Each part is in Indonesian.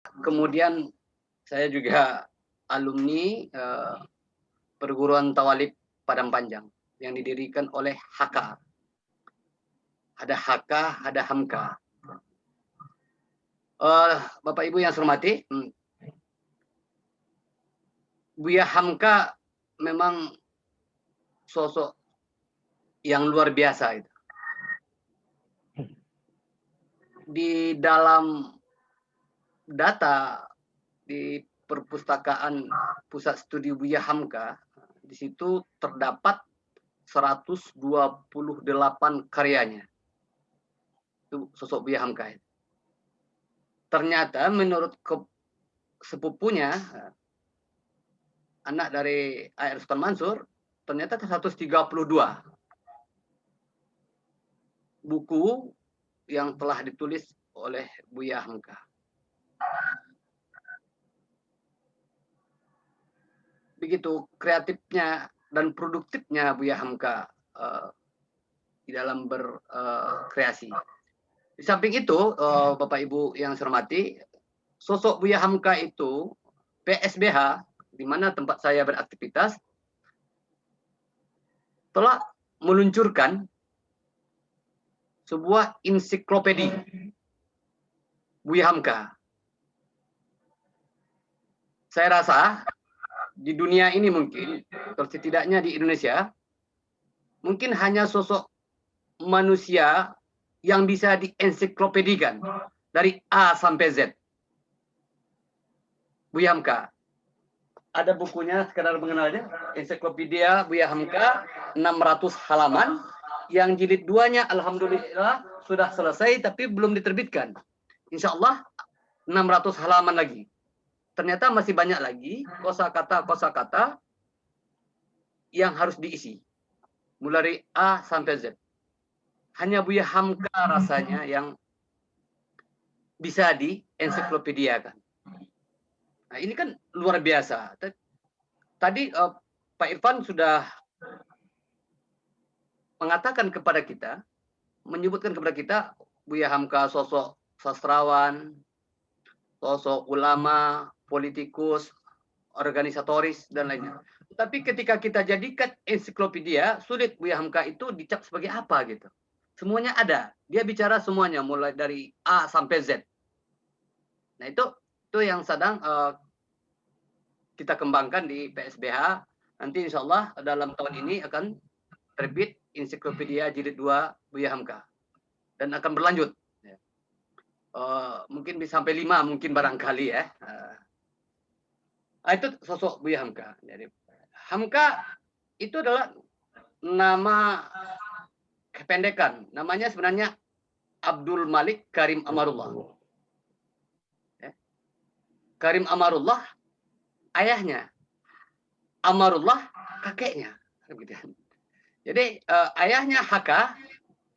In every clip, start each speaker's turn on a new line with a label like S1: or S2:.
S1: Kemudian saya juga alumni perguruan tawalib Padang Panjang yang didirikan oleh HK. Ada HK, ada Hamka. Bapak Ibu yang saya hormati, Buya Hamka memang sosok yang luar biasa itu. Di dalam data di perpustakaan Pusat Studi Buya Hamka, di situ terdapat 128 karyanya. Itu sosok Buya Hamka. Ternyata menurut sepupunya, anak dari A.R. Sultan Mansur, ternyata 132 buku yang telah ditulis oleh Buya Hamka. Begitu kreatifnya dan produktifnya Buya Hamka di dalam berkreasi. Di samping itu, Bapak Ibu yang saya hormati, sosok Buya Hamka itu PSBH, di mana tempat saya beraktivitas, telah meluncurkan sebuah ensiklopedi Buya Hamka. Saya rasa di dunia ini mungkin, atau setidaknya di Indonesia, mungkin hanya sosok manusia yang bisa diensiklopedikan dari A sampai Z. Buya Hamka. Ada bukunya, sekedar mengenalnya, ensiklopedia Buya Hamka, 600 halaman, yang jilid 2-nya alhamdulillah sudah selesai, tapi belum diterbitkan. Insya Allah 600 halaman lagi. Ternyata masih banyak lagi kosakata yang harus diisi. Mulai dari A sampai Z. Hanya Buya Hamka rasanya yang bisa diensiklopediakan. Nah, ini kan luar biasa. Tadi Pak Irfan sudah mengatakan kepada kita, menyebutkan kepada kita, Buya Hamka sosok sastrawan, sosok ulama, politikus, organisatoris, dan lainnya. Tapi ketika kita jadikan ensiklopedia, sulit Buya Hamka itu dicap sebagai apa gitu. Semuanya ada. Dia bicara semuanya, mulai dari A sampai Z. Nah, itu yang sedang kita kembangkan di PSBH. Nanti insya Allah dalam tahun ini akan terbit ensiklopedia jilid 2 Buya Hamka. Dan akan berlanjut. Mungkin bisa sampai 5 mungkin barangkali ya. Itu sosok Buya Hamka. Jadi, Hamka itu adalah nama kependekan. Namanya sebenarnya Abdul Malik Karim Amarullah. Karim Amarullah ayahnya, Amarullah kakeknya. Jadi ayahnya HK,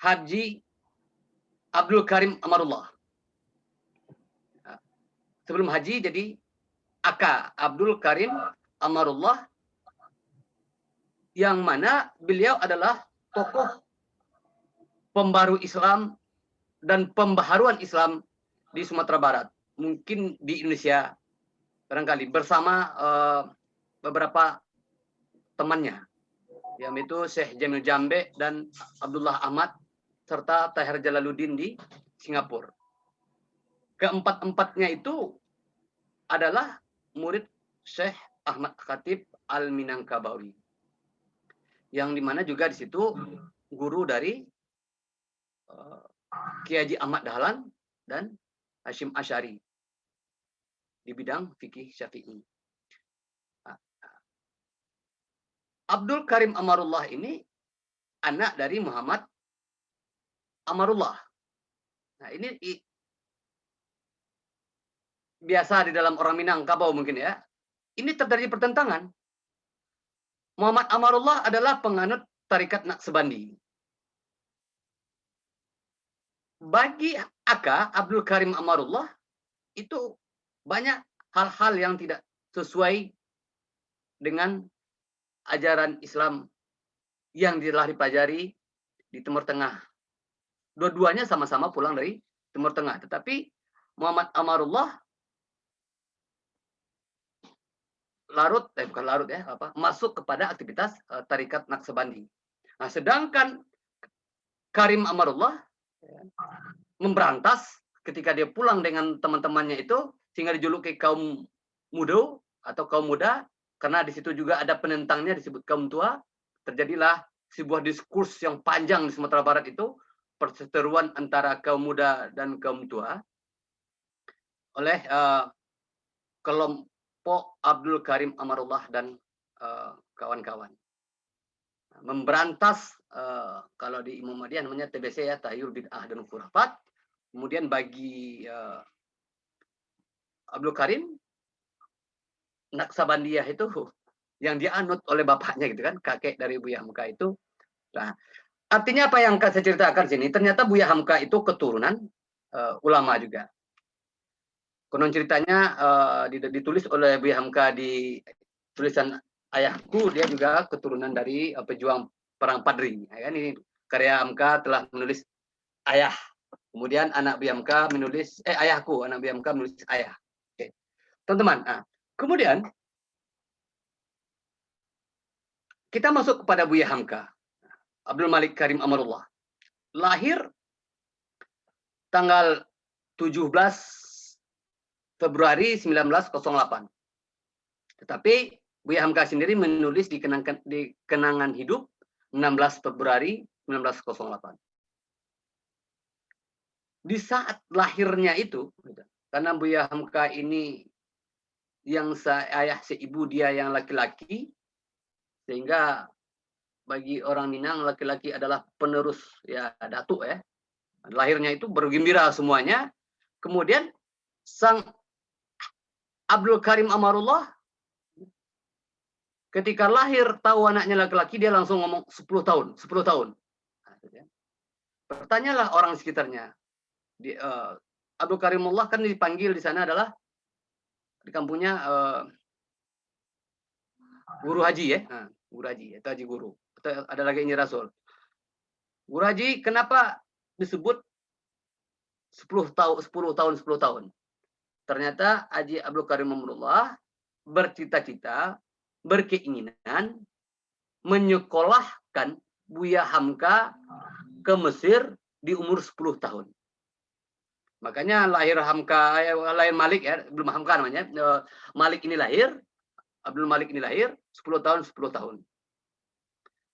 S1: Haji Abdul Karim Amarullah. Sebelum haji jadi AK Abdul Karim Amarullah, yang mana beliau adalah tokoh pembaru Islam dan pembaharuan Islam di Sumatera Barat. Mungkin di Indonesia barangkali bersama beberapa temannya, yaitu Syekh Jamil Jambe dan Abdullah Ahmad serta Tahir Jalaluddin di Singapura. Keempat-empatnya itu adalah murid Syekh Ahmad Khatib Al-Minangkabawi, yang dimana juga di situ guru dari Kiai Haji Ahmad Dahlan dan Hashim Asy'ari di bidang fikih Syafi'i. Abdul Karim Amarullah ini anak dari Muhammad Amarullah. Nah, ini biasa di dalam orang Minangkabau mungkin ya. Ini terjadi pertentangan. Muhammad Amarullah adalah penganut tarikat Naqsbandi. Bagi Aka Abdul Karim Amarullah itu banyak hal-hal yang tidak sesuai dengan ajaran Islam yang telah dipelajari di Timur Tengah. Dua-duanya sama-sama pulang dari Timur Tengah. Tetapi Muhammad Amarullah bukan larut ya, masuk kepada aktivitas tarikat Naqsabandi. Nah, sedangkan Karim Amarullah memberantas ketika dia pulang dengan teman-temannya itu, sehingga dijuluki kaum muda atau kaum muda, karena di situ juga ada penentangnya disebut kaum tua. Terjadilah sebuah diskurs yang panjang di Sumatera Barat itu, perseteruan antara kaum muda dan kaum tua oleh kelompok Abdul Karim Amarullah dan kawan-kawan. Memberantas kalau di Imam Muhammadiyah namanya TBC ya, Tahyul Bid'ah dan Khurafat. Kemudian bagi Abdul Karim, Naqsabandiyah itu yang dianut oleh bapaknya gitu kan, kakek dari Buya Hamka itu. Nah, artinya apa yang saya ceritakan sini? Ternyata Buya Hamka itu keturunan ulama juga. Konon ceritanya ditulis oleh Buya Hamka di tulisan ayahku, dia juga keturunan dari pejuang perang Padri. Ya kan, ini karya Hamka telah menulis ayah. Kemudian anak Buya Hamka menulis ayahku, anak Buya Hamka menulis ayah. Oke. Teman-teman, kemudian kita masuk kepada Buya Hamka, Abdul Malik Karim Amarullah. Lahir tanggal 17 Februari 1908. Tetapi Buya Hamka sendiri menulis di kenangan hidup 16 Februari 1908. Di saat lahirnya itu, karena Buya Hamka ini yang ayah seibu dia yang laki-laki, sehingga bagi orang Minang laki-laki adalah penerus ya datuk ya. Lahirnya itu bergembira semuanya. Kemudian sang Abdul Karim Amarullah ketika lahir tahu anaknya laki-laki, dia langsung ngomong 10 tahun, 10 tahun. Bertanyalah orang sekitarnya. Abdul Karimullah kan dipanggil di sana adalah di kampungnya guru haji ya. Guru haji, itu haji guru. Ada lagi ini Rasul. Guru haji kenapa disebut 10 tahun. Ternyata Haji Abdul Karim Amarullah bercita-cita, berkeinginan menyekolahkan Buya Hamka ke Mesir di umur 10 tahun. Makanya lahir Hamka, lahir Malik ya, belum Hamka namanya. Malik ini lahir, Abdul Malik ini lahir 10 tahun.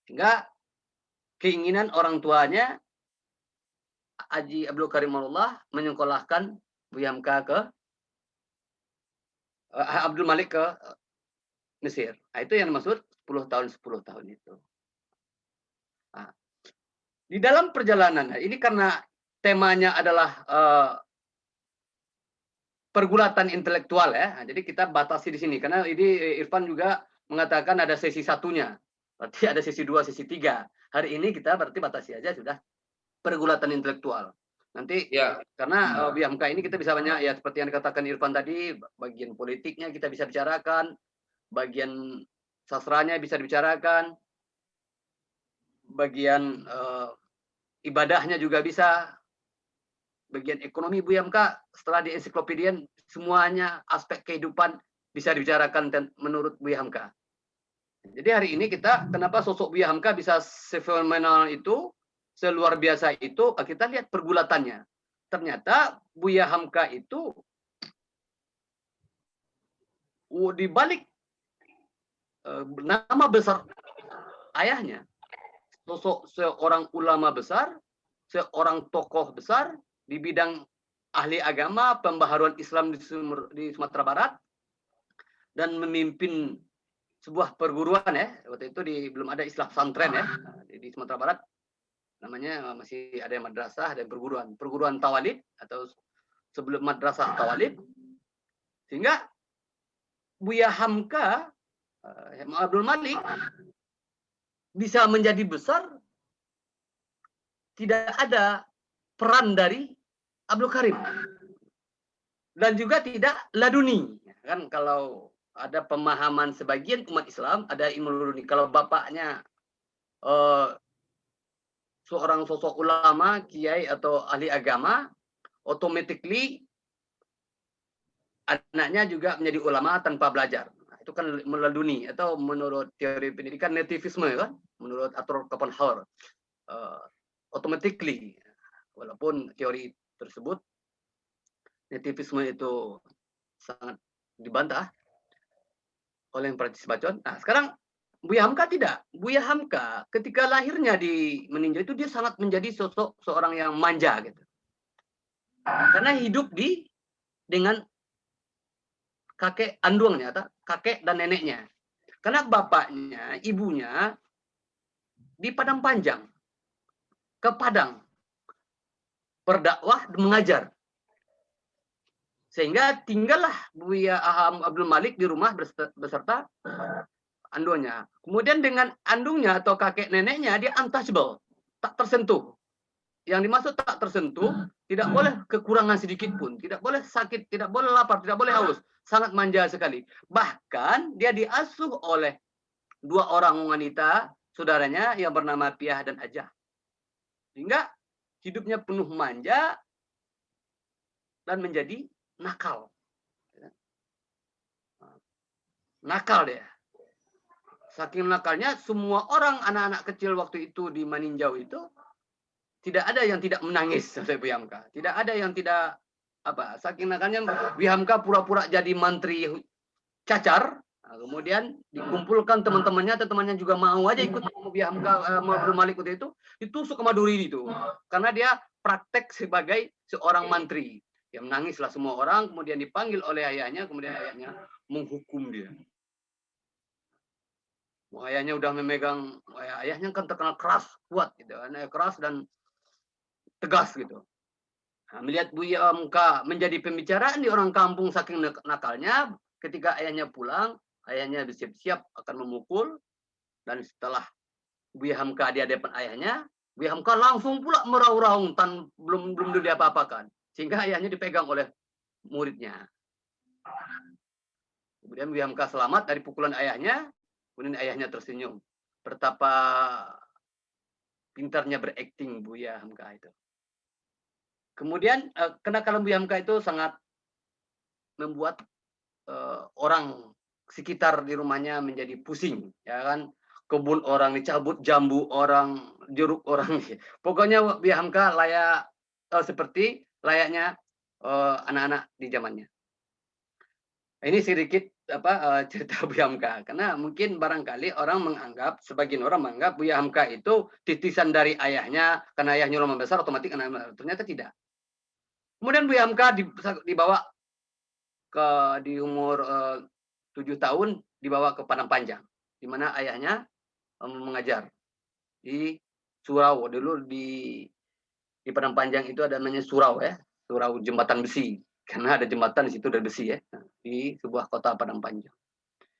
S1: Sehingga keinginan orang tuanya Haji Abdul Karim Amarullah menyekolahkan Buya Hamka ke Abdul Malik ke Mesir. Nah, itu yang dimaksud 10 tahun itu. Nah, di dalam perjalanan ini karena temanya adalah pergulatan intelektual ya. Nah, jadi kita batasi di sini karena ini Irfan juga mengatakan ada sesi satunya. Berarti ada sesi 2, sesi 3. Hari ini kita berarti batasi aja sudah pergulatan intelektual. Nanti ya karena Buya Hamka ini kita bisa banyak ya seperti yang dikatakan Irfan tadi, bagian politiknya kita bisa bicarakan, bagian sastranya bisa dibicarakan, bagian ibadahnya juga bisa, bagian ekonomi Buya Hamka setelah di ensiklopedian semuanya aspek kehidupan bisa dibicarakan menurut Buya Hamka. Jadi hari ini kita kenapa sosok Buya Hamka bisa sefenomenal itu, seluar biasa itu, kita lihat pergulatannya. Ternyata Buya Hamka itu di balik nama besar ayahnya, sosok seorang ulama besar, seorang tokoh besar di bidang ahli agama, pembaharuan Islam di Sumatera Barat, dan memimpin sebuah perguruan ya. Waktu itu belum ada istilah pesantren ya di Sumatera Barat, namanya masih ada yang madrasah dan perguruan tawalib atau sebelum madrasah tawalib. Sehingga Buya Hamka Abdul Malik bisa menjadi besar tidak ada peran dari Abdul Karim, dan juga tidak laduni kan. Kalau ada pemahaman sebagian umat Islam ada ilmu laduni, kalau bapaknya seorang sosok ulama, kiai atau ahli agama, automatically anaknya juga menjadi ulama tanpa belajar. itu kan meladuni, atau menurut teori pendidikan nativisme kan, menurut Arthur Schopenhauer. Automatically, walaupun teori tersebut nativisme itu sangat dibantah oleh Prancis Bacon. Nah, sekarang Buya Hamka tidak. Buya Hamka ketika lahirnya di meninjau itu dia sangat menjadi sosok seorang yang manja gitu. Karena hidup dengan kakek andungnya, atau kakek dan neneknya. Karena bapaknya, ibunya di Padang Panjang, ke Padang, berdakwah dan mengajar. Sehingga tinggallah Buya Abdul Malik di rumah beserta andungnya. Kemudian dengan andungnya atau kakek neneknya dia untouchable, tak tersentuh. Yang dimaksud tak tersentuh, tidak boleh kekurangan sedikit pun, tidak boleh sakit, tidak boleh lapar, tidak boleh haus. Sangat manja sekali. Bahkan dia diasuh oleh 2 orang wanita saudaranya yang bernama Piah dan Ajah. Sehingga hidupnya penuh manja dan menjadi nakal. Nakal dia. Saking nakalnya, semua orang anak-anak kecil waktu itu di Maninjau itu tidak ada yang tidak menangis oleh Buya Hamka. Tidak ada yang tidak apa. Saking nakalnya Buya Hamka pura-pura jadi mantri cacar. Nah, kemudian dikumpulkan teman-temannya atau temannya juga mau aja ikut Buya Hamka Abdul Malik waktu itu ditusuk ke Maduri itu. Karena dia praktek sebagai seorang mantri. Dia menangislah semua orang, kemudian dipanggil oleh ayahnya, kemudian ayahnya menghukum dia. Ayahnya udah memegang, ayahnya kan terkenal keras, kuat gitu, keras dan tegas gitu. Nah, melihat Buya Hamka menjadi pembicaraan di orang kampung saking nakalnya, ketika ayahnya pulang, ayahnya bersiap-siap akan memukul, dan setelah Buya Hamka di hadapan ayahnya, Buya Hamka langsung pula meraung-raung belum diapa-apakan, sehingga ayahnya dipegang oleh muridnya. Kemudian Buya Hamka selamat dari pukulan ayahnya. Kemudian ayahnya tersenyum. Betapa pintarnya berakting Buya Hamka itu. Kemudian kenakalan Buya Hamka itu sangat membuat orang sekitar di rumahnya menjadi pusing, ya kan? Kebun orang dicabut, jambu orang, jeruk orang. Pokoknya Buya Hamka layak seperti layaknya anak-anak di zamannya. Ini sedikit cerita Buya Hamka, karena mungkin barangkali orang menganggap, sebagian orang menganggap Buya Hamka itu titisan dari ayahnya, karena ayahnya orang besar otomatis ternyata tidak. Kemudian Buya Hamka dibawa di umur 7 tahun dibawa ke Padang Panjang, di mana ayahnya mengajar di surau. Dulu di Padang Panjang itu ada namanya surau ya, surau jembatan besi. Karena ada jembatan di situ dari besi ya, di sebuah kota Padang Panjang.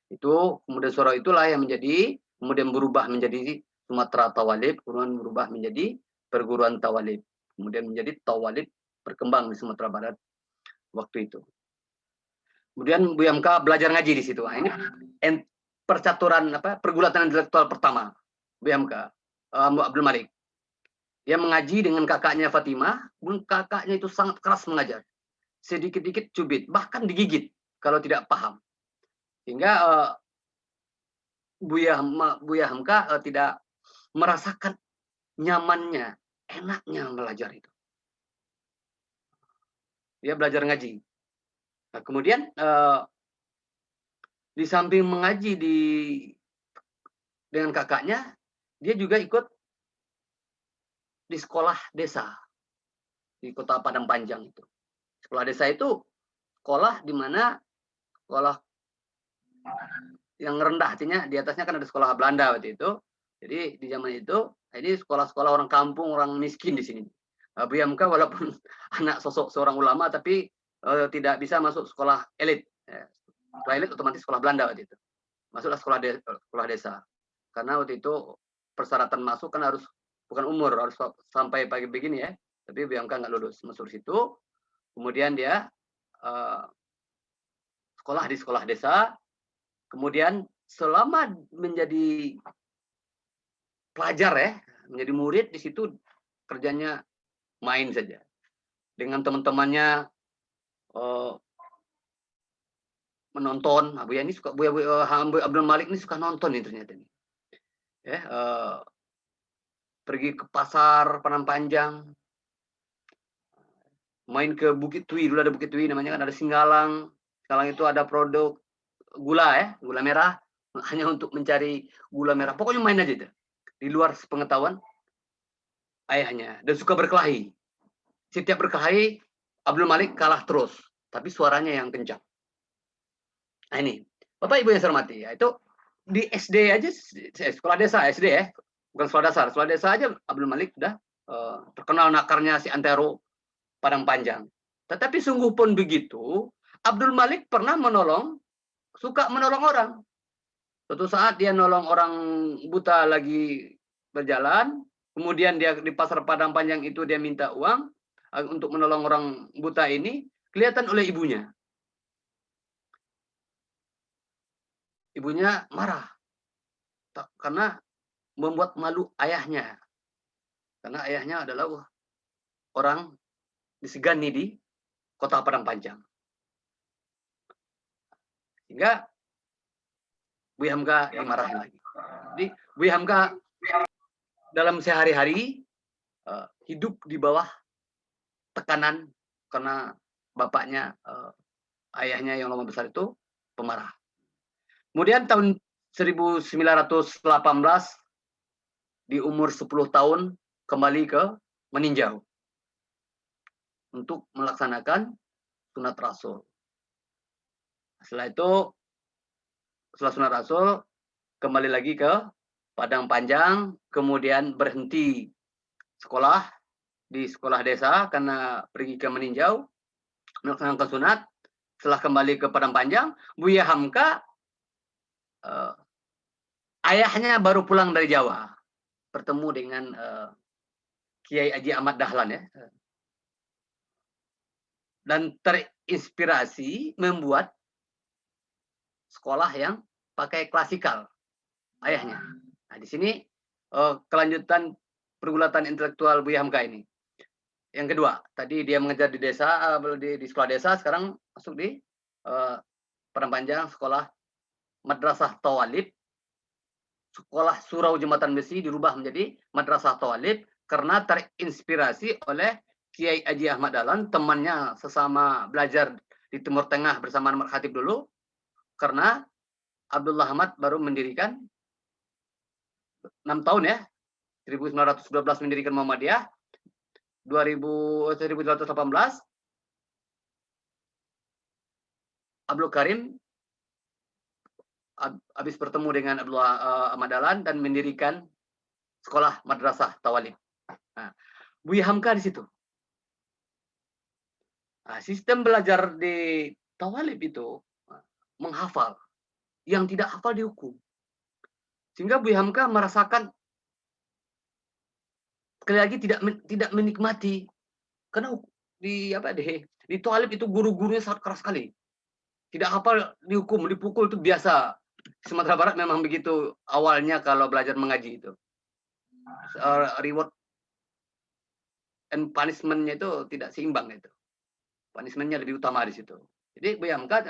S1: Itu kemudian surau itulah yang kemudian berubah menjadi Sumatera Tawalib, kemudian berubah menjadi perguruan Tawalib, kemudian menjadi Tawalib berkembang di Sumatera Barat waktu itu. Kemudian Buya Hamka belajar ngaji di situ. Nah, ini percaturan pergulatan intelektual pertama Buya Hamka Abdul Malik. Dia mengaji dengan kakaknya Fatimah, kakaknya itu sangat keras mengajar. Sedikit-dikit cubit, bahkan digigit kalau tidak paham. Sehingga Buya Hamka tidak merasakan nyamannya, enaknya belajar itu. Dia belajar ngaji. Nah, kemudian di samping mengaji dengan kakaknya, dia juga ikut di sekolah desa di kota Padang Panjang itu. Sekolah desa itu sekolah di mana sekolah yang rendah, artinya di atasnya kan ada sekolah Belanda waktu itu. Jadi di zaman itu ini sekolah-sekolah orang kampung, orang miskin di sini. Buya Hamka walaupun anak sosok seorang ulama tapi tidak bisa masuk sekolah elit. Sekolah elit otomatis sekolah Belanda waktu itu. Masuklah sekolah desa. Karena waktu itu persyaratan masuk kan harus bukan umur, harus sampai pagi begini ya. Tapi Buya Hamka nggak lulus masuk situ. Kemudian dia sekolah di sekolah desa. Kemudian selama menjadi pelajar ya, menjadi murid di situ kerjanya main saja. Dengan teman-temannya menonton. Nah, Buya ini suka Buya Abdul Malik ini suka nonton nih ternyata nih. Ya, pergi ke pasar Padang Panjang, main ke Bukit Tui, dulu ada Bukit Tui namanya kan, ada Singgalang. Singgalang itu ada produk gula ya, gula merah, hanya untuk mencari gula merah. Pokoknya main aja itu. Di luar pengetahuan ayahnya, dan suka berkelahi. Setiap berkelahi Abdul Malik kalah terus, tapi suaranya yang kencang. Nah ini, Bapak Ibu yang saya hormati, ya, itu di SD aja, sekolah desa SD ya, bukan sekolah desa aja Abdul Malik sudah terkenal nakarnya si Antero Padang Panjang. Tetapi sungguh pun begitu, Abdul Malik pernah suka menolong orang. Suatu saat dia nolong orang buta lagi berjalan, kemudian dia di pasar Padang Panjang itu dia minta uang untuk menolong orang buta ini, kelihatan oleh ibunya. Ibunya marah karena membuat malu ayahnya. Karena ayahnya adalah orang disegani di kota Padang Panjang. Sehingga Buya Hamka dimarahin lagi. Jadi Buya Hamka dalam sehari-hari hidup di bawah tekanan karena bapaknya, ayahnya yang lama besar itu pemarah. Kemudian tahun 1918 di umur 10 tahun kembali ke meninjau untuk melaksanakan sunat Rasul. Setelah itu, setelah sunat Rasul, kembali lagi ke Padang Panjang, kemudian berhenti sekolah di sekolah desa karena pergi ke meninjau, melaksanakan sunat. Setelah kembali ke Padang Panjang, Buya Hamka, ayahnya baru pulang dari Jawa, bertemu dengan Kiai Haji Ahmad Dahlan ya, dan terinspirasi membuat sekolah yang pakai klasikal ayahnya. Nah, di sini kelanjutan pergulatan intelektual Buya Hamka ini. Yang kedua, tadi dia mengejar di desa, di sekolah desa, sekarang masuk di Padang Panjang, sekolah Madrasah Tawalib, sekolah Surau Jembatan Besi dirubah menjadi Madrasah Tawalib karena terinspirasi oleh Kiai Haji Ahmad Dahlan, temannya sesama belajar di Timur Tengah bersama Ahmad Khatib dulu, karena Abdullah Ahmad baru mendirikan 6 tahun ya, 1912 mendirikan Muhammadiyah, 1918 Abdul Karim habis bertemu dengan Abdullah Ahmad Dahlan dan mendirikan sekolah Madrasah Tawalib. Nah, Buya Hamka di situ. Nah, sistem belajar di Tawalib itu menghafal, yang tidak hafal dihukum. Sehingga Buya Hamka merasakan sekali lagi tidak menikmati, karena di Tawalib itu guru-gurunya sangat keras sekali. Tidak hafal dihukum, dipukul itu biasa. Sumatera Barat memang begitu awalnya kalau belajar mengaji itu. Reward and punishment-nya itu tidak seimbang itu. Punishment-nya lebih utama di situ. Jadi Buya Hamka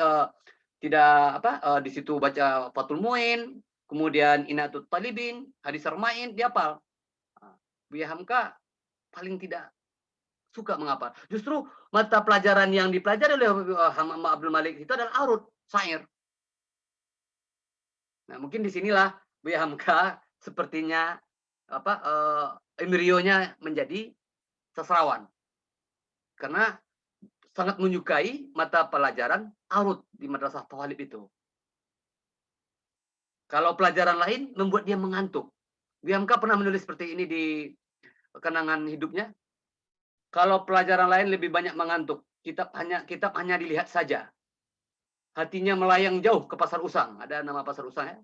S1: di situ baca Fathul Muin, kemudian Inatut Talibin, Hadis Arma'in, dia hafal. Buya Hamka paling tidak suka menghafal. Justru mata pelajaran yang dipelajari oleh Abdul Malik itu adalah arut, syair. Nah, mungkin disinilah Buya Hamka sepertinya embrionya menjadi sastrawan. Karena sangat menyukai mata pelajaran arut di Madrasah Tawalib itu. Kalau pelajaran lain membuat dia mengantuk. Buya Hamka pernah menulis seperti ini di kenangan hidupnya. Kalau pelajaran lain lebih banyak mengantuk, kitab hanya dilihat saja. Hatinya melayang jauh ke Pasar Usang. Ada nama Pasar Usang ya.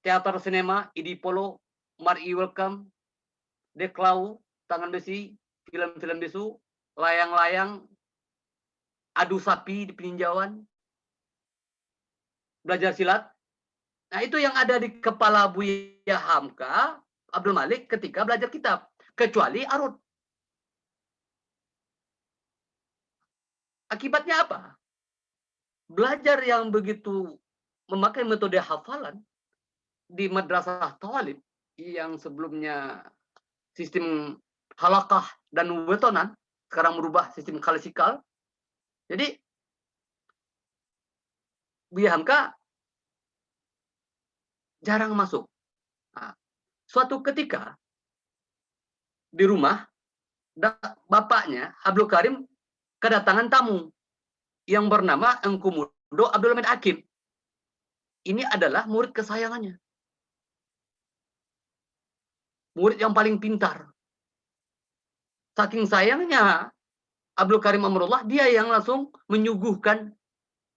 S1: Teater sinema, Idipolo, Mari Welcome, Deklau, Tangan Besi, film-film bisu, layang-layang, adu sapi di peninjauan, belajar silat. Nah, itu yang ada di kepala Buya Hamka, Abdul Malik ketika belajar kitab. Kecuali arut. Akibatnya apa? belajar yang begitu memakai metode hafalan di madrasah Thalib yang sebelumnya sistem halakah dan wetonan, sekarang merubah sistem klasikal. Jadi Buya Hamka jarang masuk. Nah, suatu ketika di rumah bapaknya Abdul Karim kedatangan tamu yang bernama Engku Mudo Abdul Hamid Hakim. Ini adalah murid kesayangannya. Murid yang paling pintar. Saking sayangnya Abdul Karim Amrullah, dia yang langsung menyuguhkan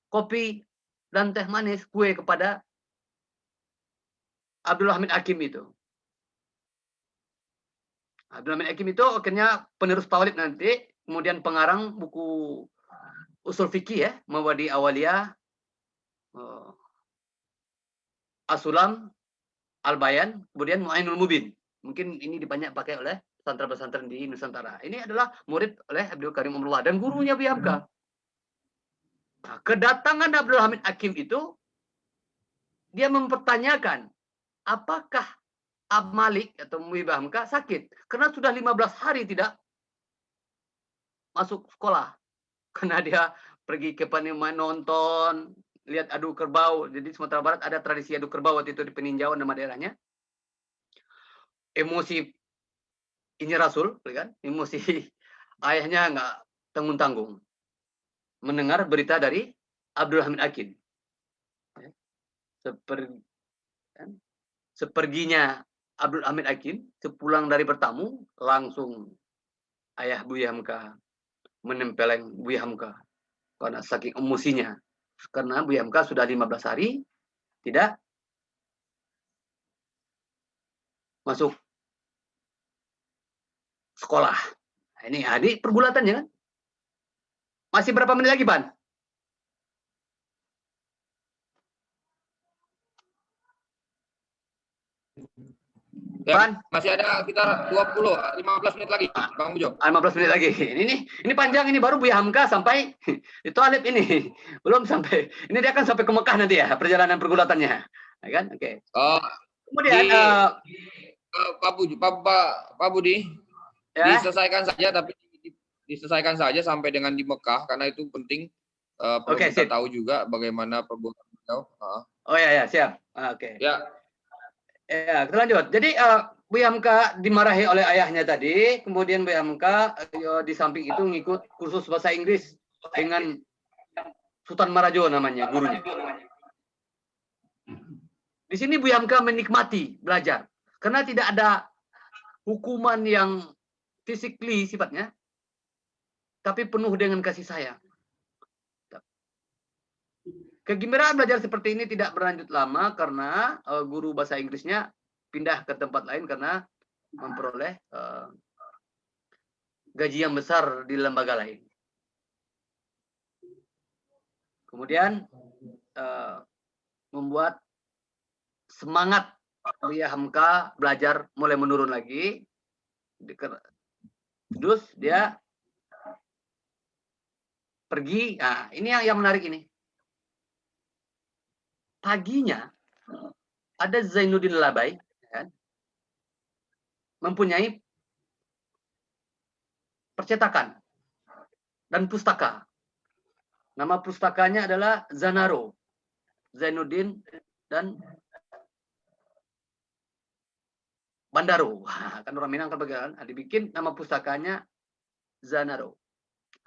S1: kopi dan teh manis, kue kepada Abdul Hamid Hakim itu. Abdul Hamid Hakim itu akhirnya penerus Thalib nanti, kemudian pengarang buku usul fikih ya, Mawadi Awaliyah, As-Sulam, Al-Bayan, kemudian Mu'ainul Mubin. Mungkin ini banyak pakai oleh pesantren-pesantren di Nusantara. Ini adalah murid oleh Abdul Karim Amrullah dan gurunya Buya Hamka. Nah, kedatangan Abdul Hamid Hakim itu, dia mempertanyakan, apakah Ab Malik atau Buya Hamka sakit? Karena sudah 15 hari tidak masuk sekolah. Karena dia pergi ke Panema nonton, lihat adu kerbau. Jadi Sumatera Barat ada tradisi adu kerbau waktu itu di peninjauan nama daerahnya. Emosi ini Rasul, kan? Emosi ayahnya nggak tanggung-tanggung. Mendengar berita dari Abdul Hamid Hakim. Seperginya Abdul Hamid Hakim, sepulang dari bertamu, langsung ayah Buya Hamka menempeleng Buya Hamka. Karena saking emosinya. Karena Buya Hamka sudah 15 hari tidak masuk sekolah. Nah, ini pergulatannya kan. Masih berapa menit lagi, Ban?
S2: Ya,
S1: Ban?
S2: masih ada sekitar 15 menit lagi, Bang Ujo.
S1: 15 menit lagi. Ini panjang, ini baru Buya Hamka sampai itu Alif ini. Belum sampai. Ini dia akan sampai ke Mekah nanti ya, perjalanan pergulatannya. Ya kan? Oke. Kemudian
S2: Pak Budi,
S1: ya?
S2: diselesaikan saja, tapi diselesaikan saja sampai dengan di Mekah, karena itu penting. Perlu kita tahu juga bagaimana perbuatan beliau.
S1: Oh ya, siap. Oke.
S2: Ya.
S1: Ya, kita lanjut. Jadi Buya Hamka dimarahi oleh ayahnya tadi, kemudian Buya Hamka di samping itu ngikut kursus bahasa Inggris dengan Sultan Marajo namanya, gurunya. Di sini Buya Hamka menikmati belajar, karena tidak ada hukuman yang physically sifatnya, tapi penuh dengan kasih sayang. Kegembiraan belajar seperti ini tidak berlanjut lama karena guru bahasa Inggrisnya pindah ke tempat lain karena memperoleh gaji yang besar di lembaga lain. Kemudian membuat semangat Buya Hamka belajar mulai menurun lagi. Terus dia pergi. Nah, ini yang menarik ini. Paginya ada Zainuddin Labai, kan, mempunyai percetakan dan pustaka. Nama pustakanya adalah Zanaro, Zainuddin dan Bandaro. Kan orang Minang kan dibikin nama pustakanya Zanaro.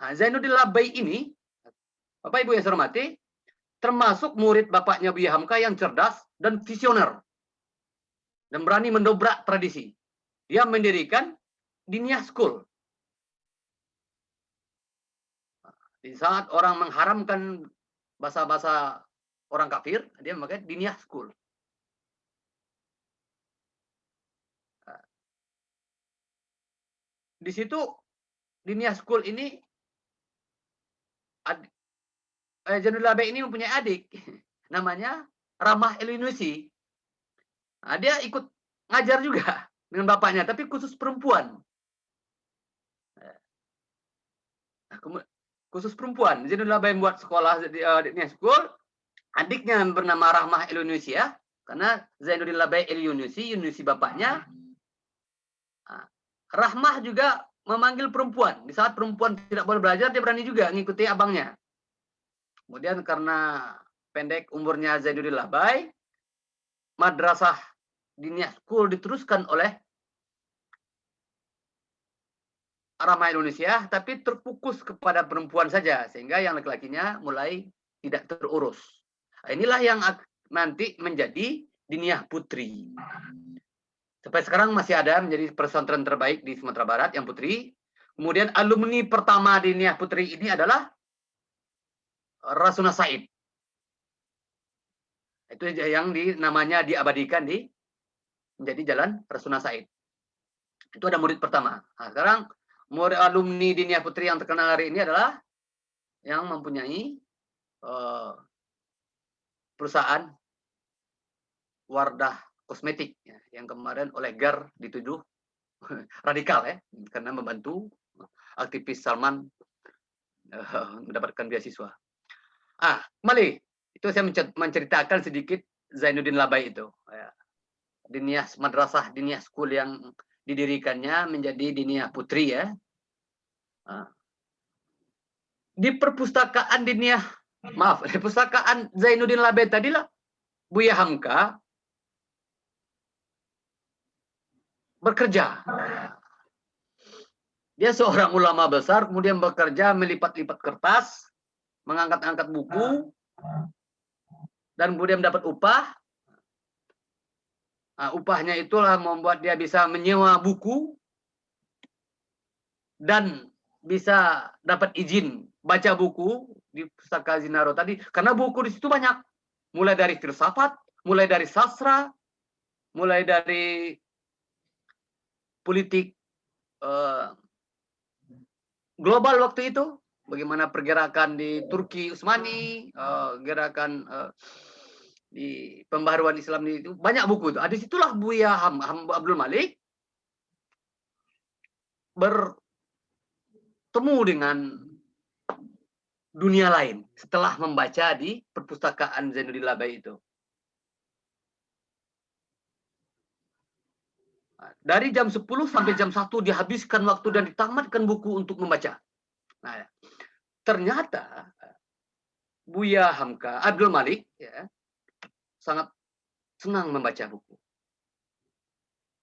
S1: Nah, Zainuddin Labai ini, Bapak Ibu yang saya hormati, termasuk murid bapaknya Buya Hamka yang cerdas dan visioner dan berani mendobrak tradisi. Dia mendirikan Diniyah School. Di saat orang mengharamkan bahasa-bahasa orang kafir, dia memakai Diniyah School. Di situ Diniyah School ini Zainuddin Labai ini mempunyai adik namanya Ramah Elinusi. Nah, dia ikut ngajar juga dengan bapaknya, tapi khusus perempuan. Nah, khusus perempuan. Zainuddin Labai buat sekolah di Nias School. Adiknya bernama Rahmah Indonesia, karena Zainuddin Labai Indonesia bapaknya. Rahmah juga memanggil perempuan. Di saat perempuan tidak boleh belajar, dia berani juga ngikuti abangnya. Kemudian karena pendek umurnya Zainuddin Labai, madrasah Diniyah School diteruskan oleh Rahmah Indonesia, tapi terfokus kepada perempuan saja, sehingga yang laki-lakinya mulai tidak terurus. Nah, inilah yang nanti menjadi Diniyah Putri. Sampai sekarang masih ada menjadi pesantren terbaik di Sumatera Barat yang putri. Kemudian alumni pertama Diniyah Putri ini adalah Rasuna Said. Itu yang namanya diabadikan menjadi Jalan Rasuna Said. Itu ada murid pertama. Nah, sekarang murid alumni Diniyah Putri yang terkenal hari ini adalah yang mempunyai perusahaan Wardah Kosmetik ya, yang kemarin oleh GER dituduh radikal ya, karena membantu aktivis Salman mendapatkan beasiswa. Kembali itu saya menceritakan sedikit Zainuddin Labai itu. Ya. Madrasah Diniyah School yang didirikannya menjadi Diniyah Putri ya. Di perpustakaan di perpustakaan Zainuddin Labai tadilah Buya Hamka bekerja. Dia seorang ulama besar, kemudian bekerja melipat-lipat kertas, mengangkat-angkat buku, dan kemudian dapat upah. Upahnya itulah membuat dia bisa menyewa buku dan bisa dapat izin baca buku di Pustaka Zinaro tadi, karena buku di situ banyak, mulai dari filsafat, mulai dari sastra, mulai dari politik global waktu itu, bagaimana pergerakan di Turki Utsmani, gerakan di pembaharuan Islam itu banyak buku itu. Di situlah Buya Abdul Malik bertemu dengan dunia lain setelah membaca di perpustakaan Zainuddin Labai itu. Dari jam 10 sampai jam 1 dihabiskan waktu dan ditamatkan buku untuk membaca. Nah, ternyata Buya Hamka Abdul Malik ya, sangat senang membaca buku.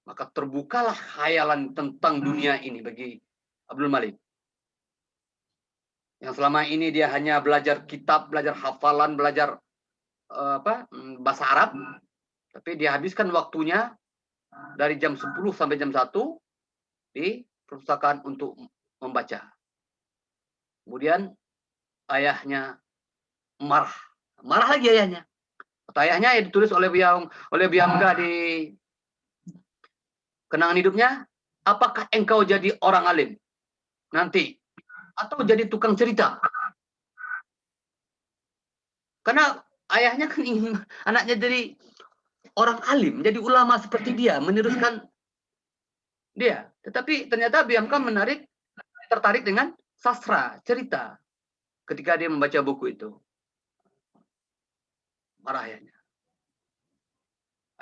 S1: Maka terbukalah khayalan tentang dunia ini bagi Abdul Malik. Yang selama ini dia hanya belajar kitab, belajar hafalan, belajar bahasa Arab, tapi dia habiskan waktunya dari jam 10 sampai jam 1 di perpustakaan untuk membaca. Kemudian ayahnya marah lagi ayahnya. Kata ayahnya yang ditulis oleh Buya Hamka di kenangan hidupnya, apakah engkau jadi orang alim nanti atau jadi tukang cerita? Karena ayahnya kan ingin anaknya jadi orang alim, jadi ulama seperti dia, meneruskan dia. Tetapi ternyata Buya Hamka tertarik dengan sastra, cerita ketika dia membaca buku itu. Marah ayahnya.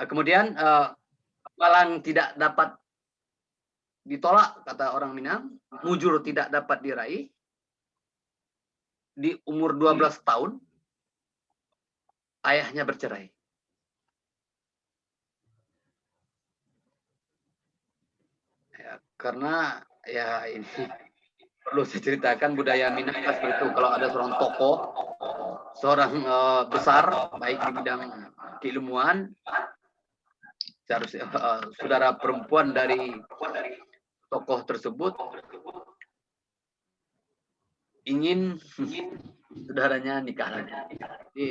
S1: Kemudian malang tidak dapat ditolak, kata orang Minang, mujur tidak dapat diraih. Di umur 12 tahun, ayahnya bercerai. Ya, karena ya ini perlu saya ceritakan budaya Minang seperti itu. Kalau ada seorang tokoh, seorang besar, baik di bidang keilmuan, seharusnya saudara perempuan dari tokoh tersebut ingin saudaranya nikah lagi. Jadi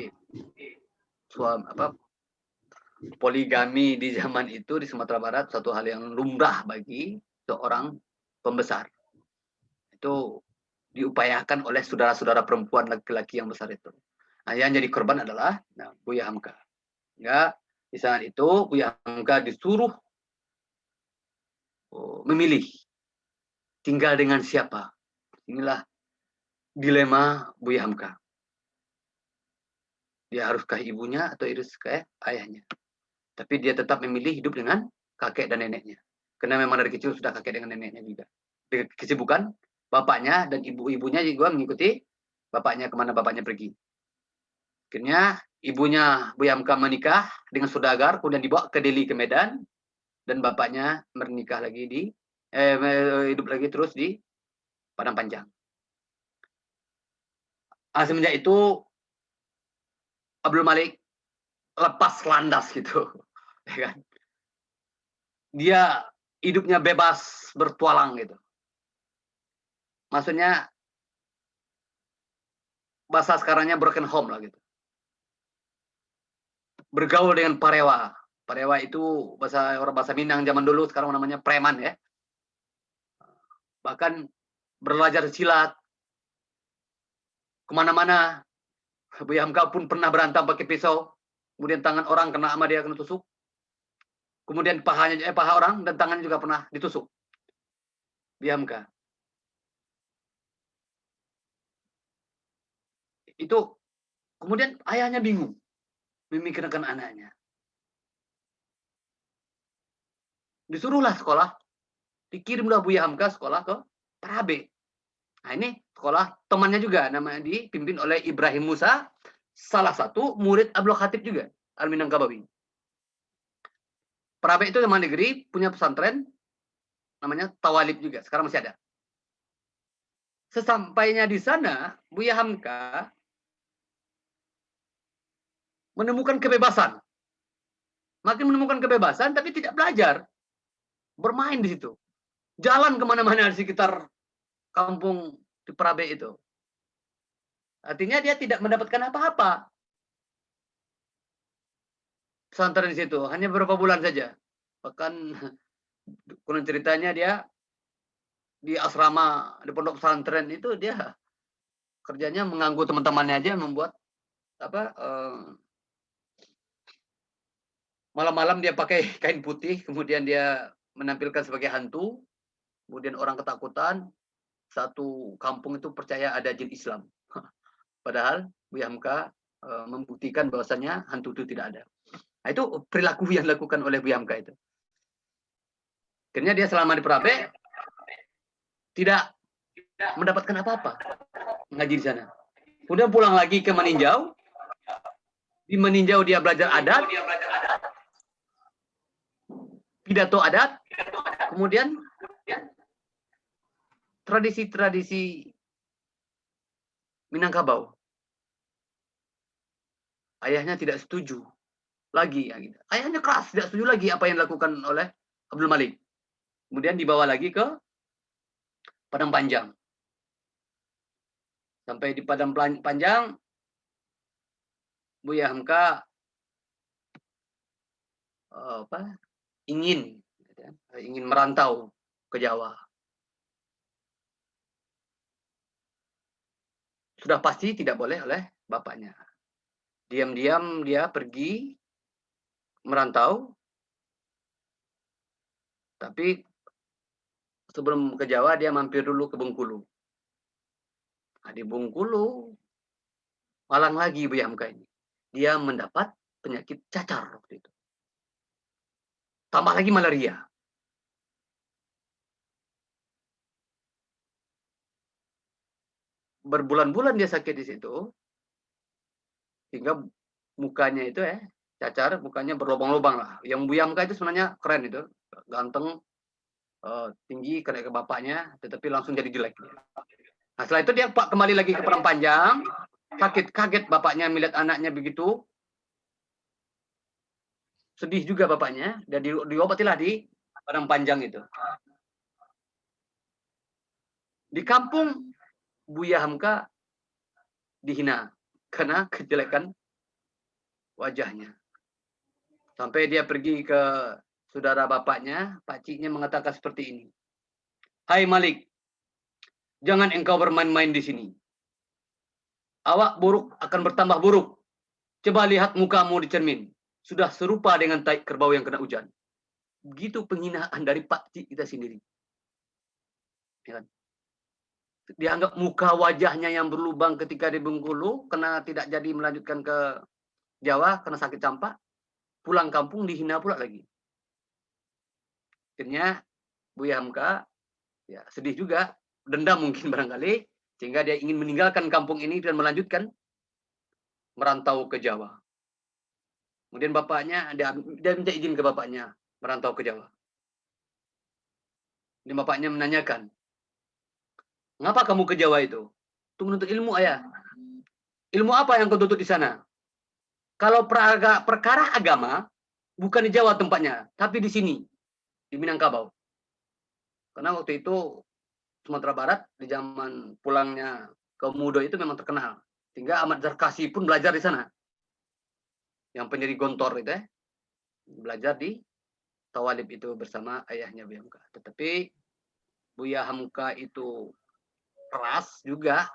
S1: poligami di zaman itu di Sumatera Barat satu hal yang lumrah bagi seorang pembesar. Itu diupayakan oleh saudara-saudara perempuan laki-laki yang besar itu. Nah, yang jadi korban adalah Buya Hamka. Ya, di saat itu Buya Hamka disuruh memilih tinggal dengan siapa. Inilah dilema Buya Hamka. Dia haruskah ibunya atau haruskah ayahnya? Tapi dia tetap memilih hidup dengan kakek dan neneknya. Karena memang dari kecil sudah kakek dengan neneknya juga. Kesibukan bapaknya dan ibu-ibunya juga mengikuti bapaknya kemana bapaknya pergi. Akhirnya ibunya Buya Hamka menikah dengan saudagar, kemudian dibawa ke Delhi, ke Medan, dan bapaknya menikah lagi hidup lagi terus di Padang Panjang. Semenjak itu Abdul Malik lepas landas gitu, ya kan? Dia hidupnya bebas bertualang gitu. Maksudnya bahasa sekarangnya broken home lah gitu. Bergaul dengan parewa. Parewa itu orang bahasa Minang zaman dulu, sekarang namanya preman ya. Bahkan belajar silat kemana-mana. Buya Hamka pun pernah berantem pakai pisau. Kemudian tangan orang kena sama dia, kena tusuk. Kemudian paha orang dan tangannya juga pernah ditusuk. Buya Hamka. Itu kemudian ayahnya bingung memikirkan anaknya. Disuruhlah sekolah. Dikirimlah Buya Hamka sekolah ke Parabe. Nah ini sekolah temannya juga, namanya dipimpin oleh Ibrahim Musa, salah satu murid Abdul Khatib juga, Al-Minangkabawi. Parabe itu teman negeri, punya pesantren, namanya Tawalib juga, sekarang masih ada. Sesampainya di sana, Buya Hamka menemukan kebebasan. Makin menemukan kebebasan, tapi tidak belajar. Bermain di situ. Jalan kemana-mana di sekitar kampung di Parabe itu. Artinya dia tidak mendapatkan apa-apa. Pesantren di situ, hanya beberapa bulan saja. Bahkan konon ceritanya dia di asrama, di pondok pesantren itu dia kerjanya mengganggu teman-temannya aja, membuat malam-malam dia pakai kain putih, kemudian dia menampilkan sebagai hantu, kemudian orang ketakutan, satu kampung itu percaya ada jin Islam. Padahal Buya Hamka membuktikan bahwasannya hantu itu tidak ada. Nah, itu perilaku yang dilakukan oleh Buya Hamka itu. Akhirnya dia selama di Parabe tidak mendapatkan apa-apa ngaji di sana. Kemudian pulang lagi ke Meninjau. Di Meninjau dia belajar adat, pidato adat, kemudian tradisi-tradisi Minangkabau. Ayahnya tidak setuju lagi. Ayahnya keras, tidak setuju lagi apa yang dilakukan oleh Abdul Malik. Kemudian dibawa lagi ke Padang Panjang. Sampai di Padang Panjang, Buya Hamka ingin merantau ke Jawa. Sudah pasti tidak boleh oleh bapaknya. Diam-diam dia pergi merantau. Tapi sebelum ke Jawa dia mampir dulu ke Bengkulu. Nah, di Bengkulu malang lagi Buya Hamka ini. Dia mendapat penyakit cacar waktu itu. Tambah lagi malaria. Berbulan-bulan dia sakit di situ. Hingga mukanya itu cacar, mukanya berlubang-lubang lah. Yang Buya Hamka itu sebenarnya keren itu. Ganteng, tinggi, kayak ke bapaknya, tetapi langsung jadi jelek. Nah, setelah itu dia kembali lagi ke Padang Panjang. Sakit, kaget bapaknya melihat anaknya begitu. Sedih juga bapaknya, dan diobatilah di Padang Panjang itu. Di kampung, Buya Hamka dihina karena kejelekan wajahnya. Sampai dia pergi ke saudara bapaknya, pakciknya mengatakan seperti ini. Hai Malik, jangan engkau bermain-main di sini. Awak buruk akan bertambah buruk. Coba lihat mukamu di cermin. Sudah serupa dengan tai kerbau yang kena hujan. Begitu penghinaan dari pakcik kita sendiri. Ya kan? dianggap muka wajahnya yang berlubang ketika di Bengkulu, karena tidak jadi melanjutkan ke Jawa karena sakit campak, pulang kampung dihina pula lagi. Akhirnya Buya Hamka ya sedih juga, dendam mungkin barangkali, sehingga dia ingin meninggalkan kampung ini dan melanjutkan merantau ke Jawa. Kemudian bapaknya, dia minta izin ke bapaknya merantau ke Jawa. Dan bapaknya menanyakan, "Ngapa kamu ke Jawa itu?" "Untuk menuntut ilmu, ayah." "Ilmu apa yang kau tuntut di sana?" "Kalau perkara agama, bukan di Jawa tempatnya, tapi di sini, di Minangkabau." Karena waktu itu Sumatera Barat di zaman pulangnya ke Mudo itu memang terkenal. Sehingga Ahmad Zarkasi pun belajar di sana. Yang pendiri Gontor itu belajar di Tawalib itu bersama ayahnya Buya Hamka. Tetapi Buya Hamka itu keras juga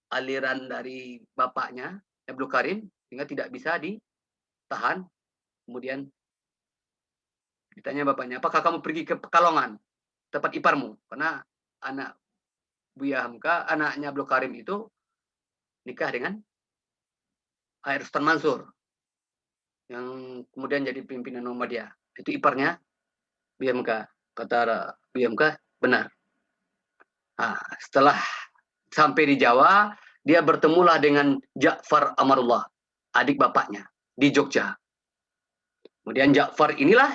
S1: aliran dari bapaknya Abdul Karim sehingga tidak bisa ditahan. Kemudian ditanya bapaknya, "Apakah kamu pergi ke Pekalongan, tempat iparmu?" Karena anak Buya Hamka, anaknya Abdul Karim itu nikah dengan Air Sultan Mansur yang kemudian jadi pimpinan Muhammadiyah. Itu iparnya Buya Hamka. Kata Buya Hamka, benar. Nah, setelah sampai di Jawa, dia bertemulah dengan Ja'far Amarullah, adik bapaknya, di Jogja. Kemudian Ja'far inilah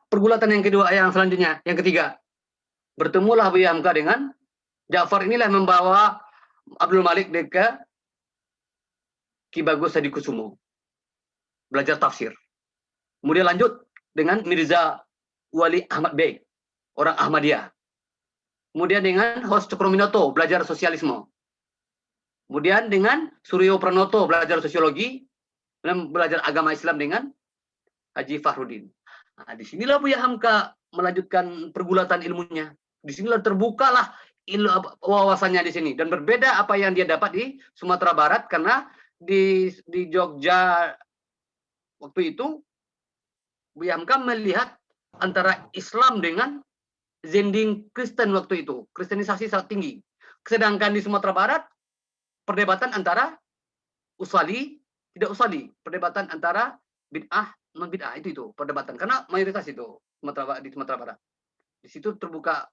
S1: pergulatan yang kedua, yang selanjutnya, yang ketiga. Bertemulah Buya Hamka dengan Ja'far, inilah membawa Abdul Malik ke Ki Bagus Hadikusumo, belajar tafsir. Kemudian lanjut dengan Mirza Wali Ahmad Bey, orang Ahmadiyah. Kemudian dengan Hos Cokroaminoto, belajar sosialisme. Kemudian dengan Suryo Pranoto, belajar sosiologi, dan belajar agama Islam dengan Haji Fahrudin. Nah, disinilah Buya Hamka melanjutkan pergulatan ilmunya. Disinilah terbukalah wawasannya di sini. Dan berbeda apa yang dia dapat di Sumatera Barat, karena di Jogja waktu itu, Buya Hamka melihat antara Islam dengan Zending Kristen waktu itu. Kristenisasi sangat tinggi. Sedangkan di Sumatera Barat, perdebatan antara usali, tidak usali. Perdebatan antara bid'ah, non bid'ah. Itu perdebatan. Karena mayoritas itu di Sumatera Barat. Di situ terbuka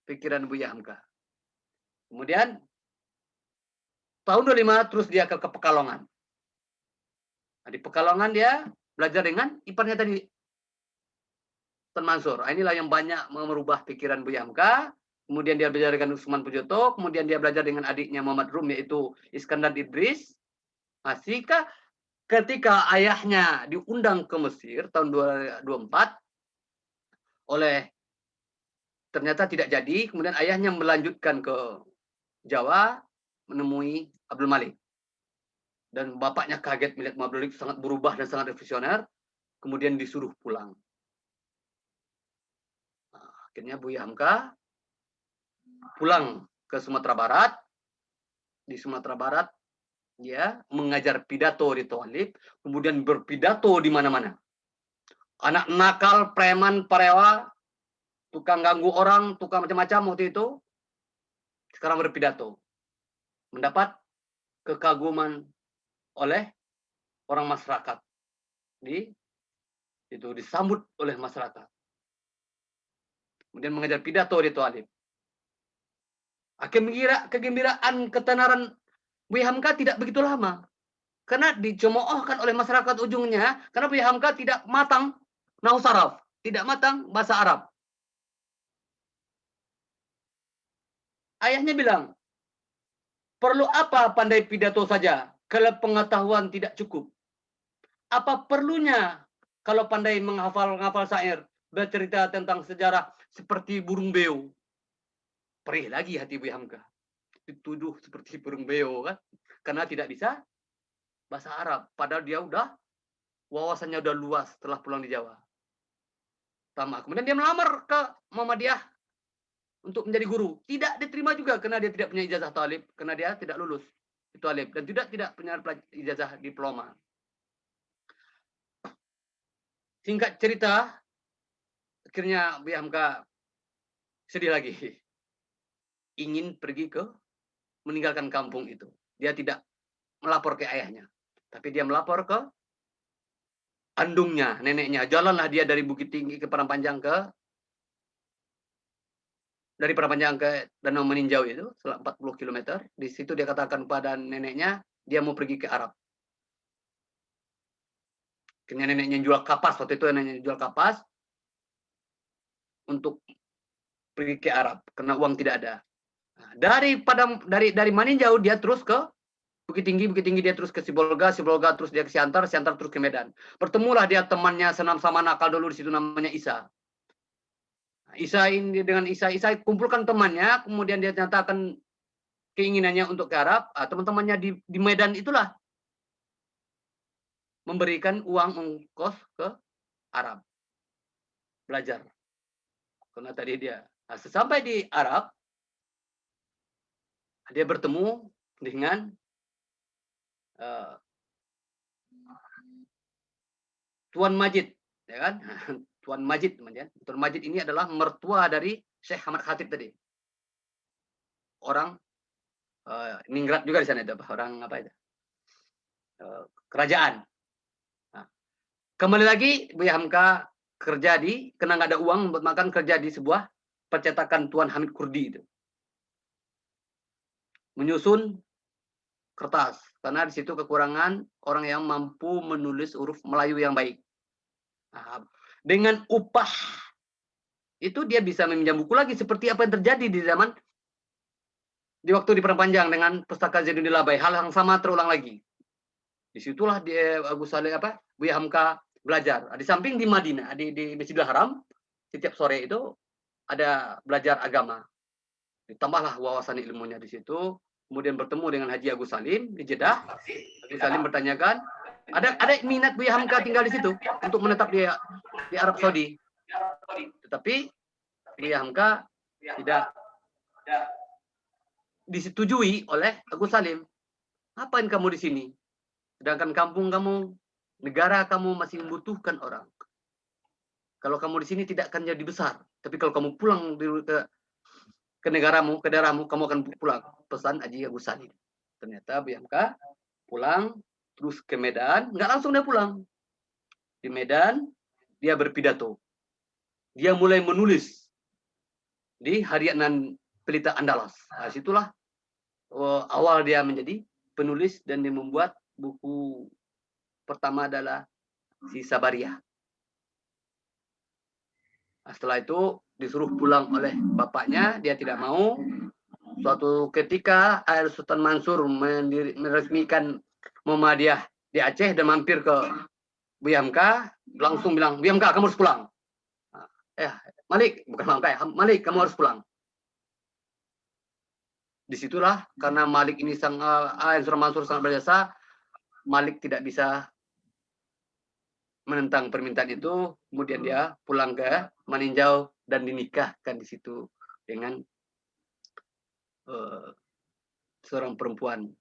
S1: pikiran Buya Hamka. Kemudian, tahun 25 terus dia ke Pekalongan. Nah, di Pekalongan dia belajar dengan iparnya tadi, Sultan Mansur. Inilah yang banyak merubah pikiran Buya Hamka. Kemudian dia belajar dengan Usman Pujoto. Kemudian dia belajar dengan adiknya Muhammad Rum, yaitu Iskandar Idris. Masih ketika ayahnya diundang ke Mesir tahun 2024 oleh, ternyata tidak jadi, kemudian ayahnya melanjutkan ke Jawa menemui Abdul Malik. Dan bapaknya kaget melihat Abdul Malik sangat berubah dan sangat revolusioner, kemudian disuruh pulang. Nah, akhirnya Buya Hamka pulang ke Sumatera Barat. Di Sumatera Barat dia mengajar pidato di Tawalib, kemudian berpidato di mana-mana. Anak nakal, preman, parewa, tukang ganggu orang, tukang macam-macam waktu itu, sekarang berpidato. Mendapat kekaguman oleh orang masyarakat. Itu disambut oleh masyarakat. Kemudian mengajar pidato di Tawalib. Kegembiraan, ketenaran Buya Hamka tidak begitu lama. Karena dicemoohkan oleh masyarakat ujungnya, karena Buya Hamka tidak matang nahwu saraf, tidak matang bahasa Arab. Ayahnya bilang, "Perlu apa pandai pidato saja kalau pengetahuan tidak cukup? Apa perlunya kalau pandai menghafal syair, bercerita tentang sejarah seperti burung beo?" Perih lagi hati Buya Hamka. Dituduh seperti burung beo kan, karena tidak bisa bahasa Arab. Padahal dia wawasannya udah luas setelah pulang di Jawa. Kemudian dia melamar ke Muhammadiyah untuk menjadi guru. Tidak diterima juga karena dia tidak punya ijazah Tawalib, karena dia tidak lulus di Tawalib dan tidak punya ijazah diploma. Singkat cerita, akhirnya Buya Hamka sedih lagi. ingin pergi meninggalkan kampung itu. Dia tidak melapor ke ayahnya, tapi dia melapor ke andungnya, neneknya. Jalanlah dia dari Bukit Tinggi ke Padang dari Padang ke Danau Meninjau itu, 40 km. Di situ dia katakan pada neneknya, dia mau pergi ke Arab. Akhirnya neneknya jual kapas, waktu itu neneknya jual kapas untuk pergi ke Arab karena uang tidak ada. Nah, dari Maninjau dia terus ke Bukit Tinggi dia terus ke Sibolga terus dia ke Siantar terus ke Medan. Bertemulah dia temannya senam sama nakal dulu di situ namanya Isa. Isa ini dengan Isa kumpulkan temannya, kemudian dia nyatakan keinginannya untuk ke Arab. Teman-temannya di Medan itulah memberikan uang ongkos ke Arab belajar. Karena tadi dia sesampai di Arab, dia bertemu dengan Tuan Majid, ya kan? Tuan Majid, teman-teman. Tuan Majid ini adalah mertua dari Syekh Ahmad Khatib tadi. Orang Ningrat juga di sana, itu orang apa itu? Kerajaan. Nah, kembali lagi Buya Hamka kerja karena nggak ada uang buat makan, kerja di sebuah percetakan Tuan Hamid Kurdi itu. Menyusun kertas, karena di situ kekurangan orang yang mampu menulis huruf Melayu yang baik. Nah, dengan upah itu dia bisa meminjam buku lagi seperti apa yang terjadi di waktu diperpanjang dengan Pustaka Zainuddin Labai. Hal yang sama terulang lagi. Disitulah dia Buya Hamka belajar. Di samping di Madinah, di Masjidil Haram, setiap sore itu ada belajar agama. Ditambahlah wawasan ilmunya di situ. Kemudian bertemu dengan Haji Agus Salim di Jeddah. Haji Salim bertanyakan, ada minat Buya Hamka tinggal di situ untuk menetap di Arab Saudi. Tetapi Buya Hamka tidak disetujui oleh Agus Salim. Ngapain kamu di sini? Sedangkan kampung kamu, negara kamu masih membutuhkan orang. Kalau kamu di sini tidak akan jadi besar. Tapi kalau kamu pulang ke negaramu, ke daerahmu, kamu akan pulang. Pesan Haji Agus Salim. Ternyata Buya Hamka pulang, terus ke Medan. Nggak langsung dia pulang. Di Medan, dia berpidato. Dia mulai menulis di Harian Pelita Andalas. Nah, situlah awal dia menjadi penulis dan dia membuat buku pertama adalah Si Sabariyah. Nah, setelah itu disuruh pulang oleh bapaknya, dia tidak mau. Suatu ketika Ayah Sultan Mansur meresmikan Muhammadiyah di Aceh dan mampir ke Buya Hamka, langsung bilang, Buya Hamka, kamu harus pulang. Malik, bukan Hamka ya, Malik, kamu harus pulang. Disitulah karena Malik ini Ayah Sultan Mansur sangat berjasa, Malik tidak bisa menentang permintaan itu, kemudian dia pulang ke Maninjau dan dinikahkan di situ dengan seorang perempuan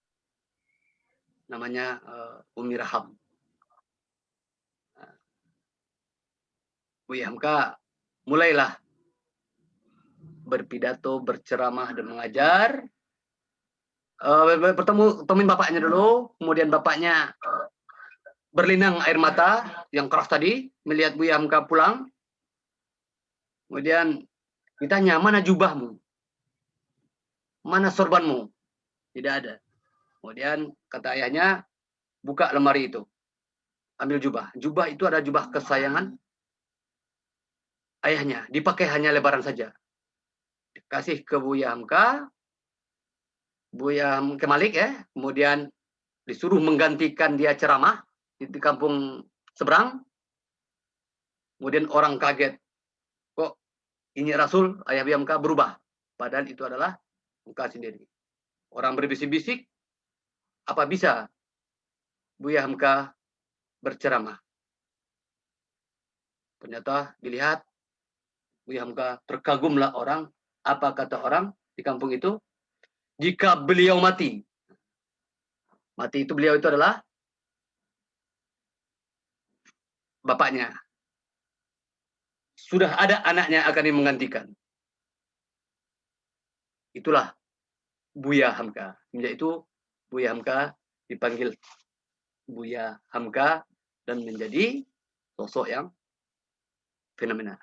S1: namanya Umi Raham. Buya Hamka mulailah berpidato, berceramah dan mengajar. Temuin bapaknya dulu, kemudian bapaknya berlinang air mata yang keras tadi melihat Buya Hamka pulang. Kemudian ditanya, mana jubahmu? Mana sorbanmu? Tidak ada. Kemudian kata ayahnya, buka lemari itu. Ambil jubah. Jubah itu ada jubah kesayangan ayahnya. Dipakai hanya lebaran saja. Dikasih ke Buya Hamka. Buya Hamka Malik ya. Kemudian disuruh menggantikan dia ceramah di kampung seberang. Kemudian orang kaget. Kok ini Rasul, ayah Buya Hamka berubah. Padahal itu adalah Hamka sendiri. Orang berbisik-bisik, apa bisa Buya Hamka berceramah? Ternyata dilihat, Buya Hamka terkagumlah orang. Apa kata orang di kampung itu? Jika beliau mati itu beliau itu adalah bapaknya. Sudah ada anaknya akan menggantikan. Itulah Buya Hamka. Semenjak itu Buya Hamka dipanggil Buya Hamka dan menjadi sosok yang fenomenal.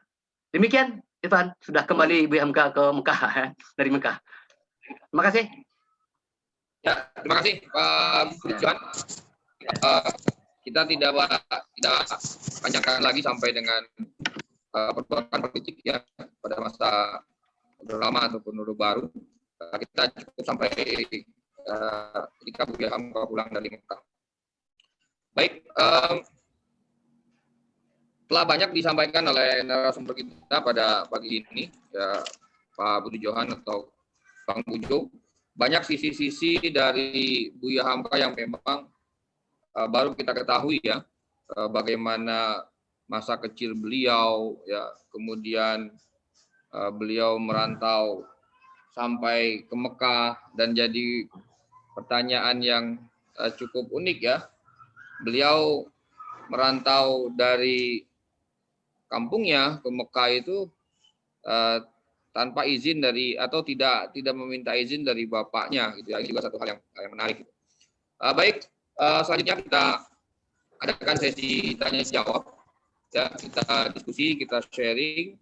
S1: Demikian, Irfan, sudah kembali Buya Hamka ke Mekah dari Mekah. Terima kasih.
S2: Ya, terima kasih Pak Budiwan. Kita tidak panjangkan lagi sampai dengan perbuatan politik ya pada masa Orde Lama ataupun Orde Baru. Kita cukup sampai ketika Buya Hamka pulang dari Mekah. Baik, telah banyak disampaikan oleh narasumber kita pada pagi ini, ya, Pak Budi Johan atau Bang Bujo. Banyak sisi-sisi dari Buya Hamka yang memang baru kita ketahui ya, bagaimana masa kecil beliau, ya, kemudian beliau merantau sampai ke Mekah, dan jadi pertanyaan yang cukup unik ya. Beliau merantau dari kampungnya ke Mekah itu tanpa izin dari atau tidak meminta izin dari bapaknya gitu ya. Ini juga satu hal yang menarik. Baik, selanjutnya kita adakan sesi tanya jawab. Ya, kita diskusi, kita sharing.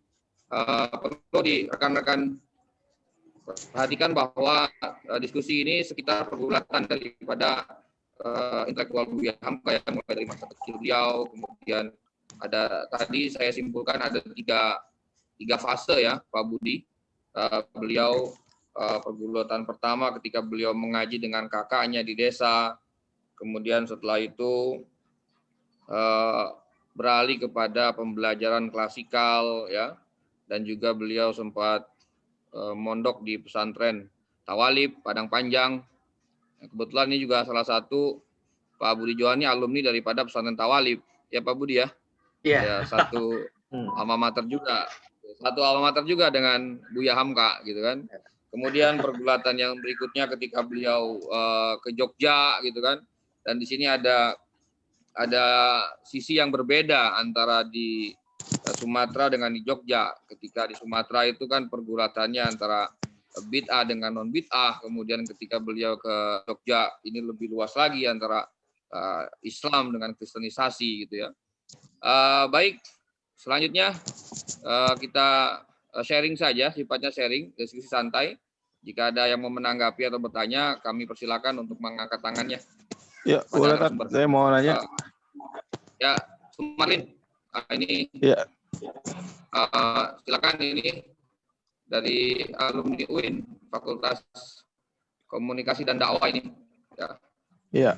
S2: Perlu di rekan-rekan perhatikan bahwa diskusi ini sekitar pergulatan daripada intelektual Buya Hamka yang mulai dari masa kecil beliau, kemudian ada tadi saya simpulkan ada tiga fase ya Pak Budi. Beliau pergulatan pertama ketika beliau mengaji dengan kakaknya di desa, kemudian setelah itu beralih kepada pembelajaran klasikal ya, dan juga beliau sempat mondok di pesantren Tawalib Padang Panjang. Kebetulan ini juga salah satu Pak Budi Johan ini alumni daripada pesantren Tawalib ya Pak Budi ya.
S1: Iya.
S2: Ya, satu alma mater juga dengan Buya Hamka gitu kan. Kemudian pergulatan yang berikutnya ketika beliau ke Jogja gitu kan, dan di sini ada sisi yang berbeda antara di Sumatera dengan di Jogja. Ketika di Sumatera itu kan pergulatannya antara bid'ah dengan non bid'ah, kemudian ketika beliau ke Jogja ini lebih luas lagi antara Islam dengan kristenisasi gitu ya. Baik, selanjutnya kita sharing saja, sifatnya sharing, diskusi santai. Jika ada yang mau menanggapi atau bertanya, kami persilakan untuk mengangkat tangannya.
S3: Ya, boleh Tat. Saya mau nanya.
S2: Ya, Sumarlin. Ini.
S3: Ya.
S2: Silakan, ini dari alumni UIN, Fakultas Komunikasi dan Dakwah ini. Ya.
S3: Iya.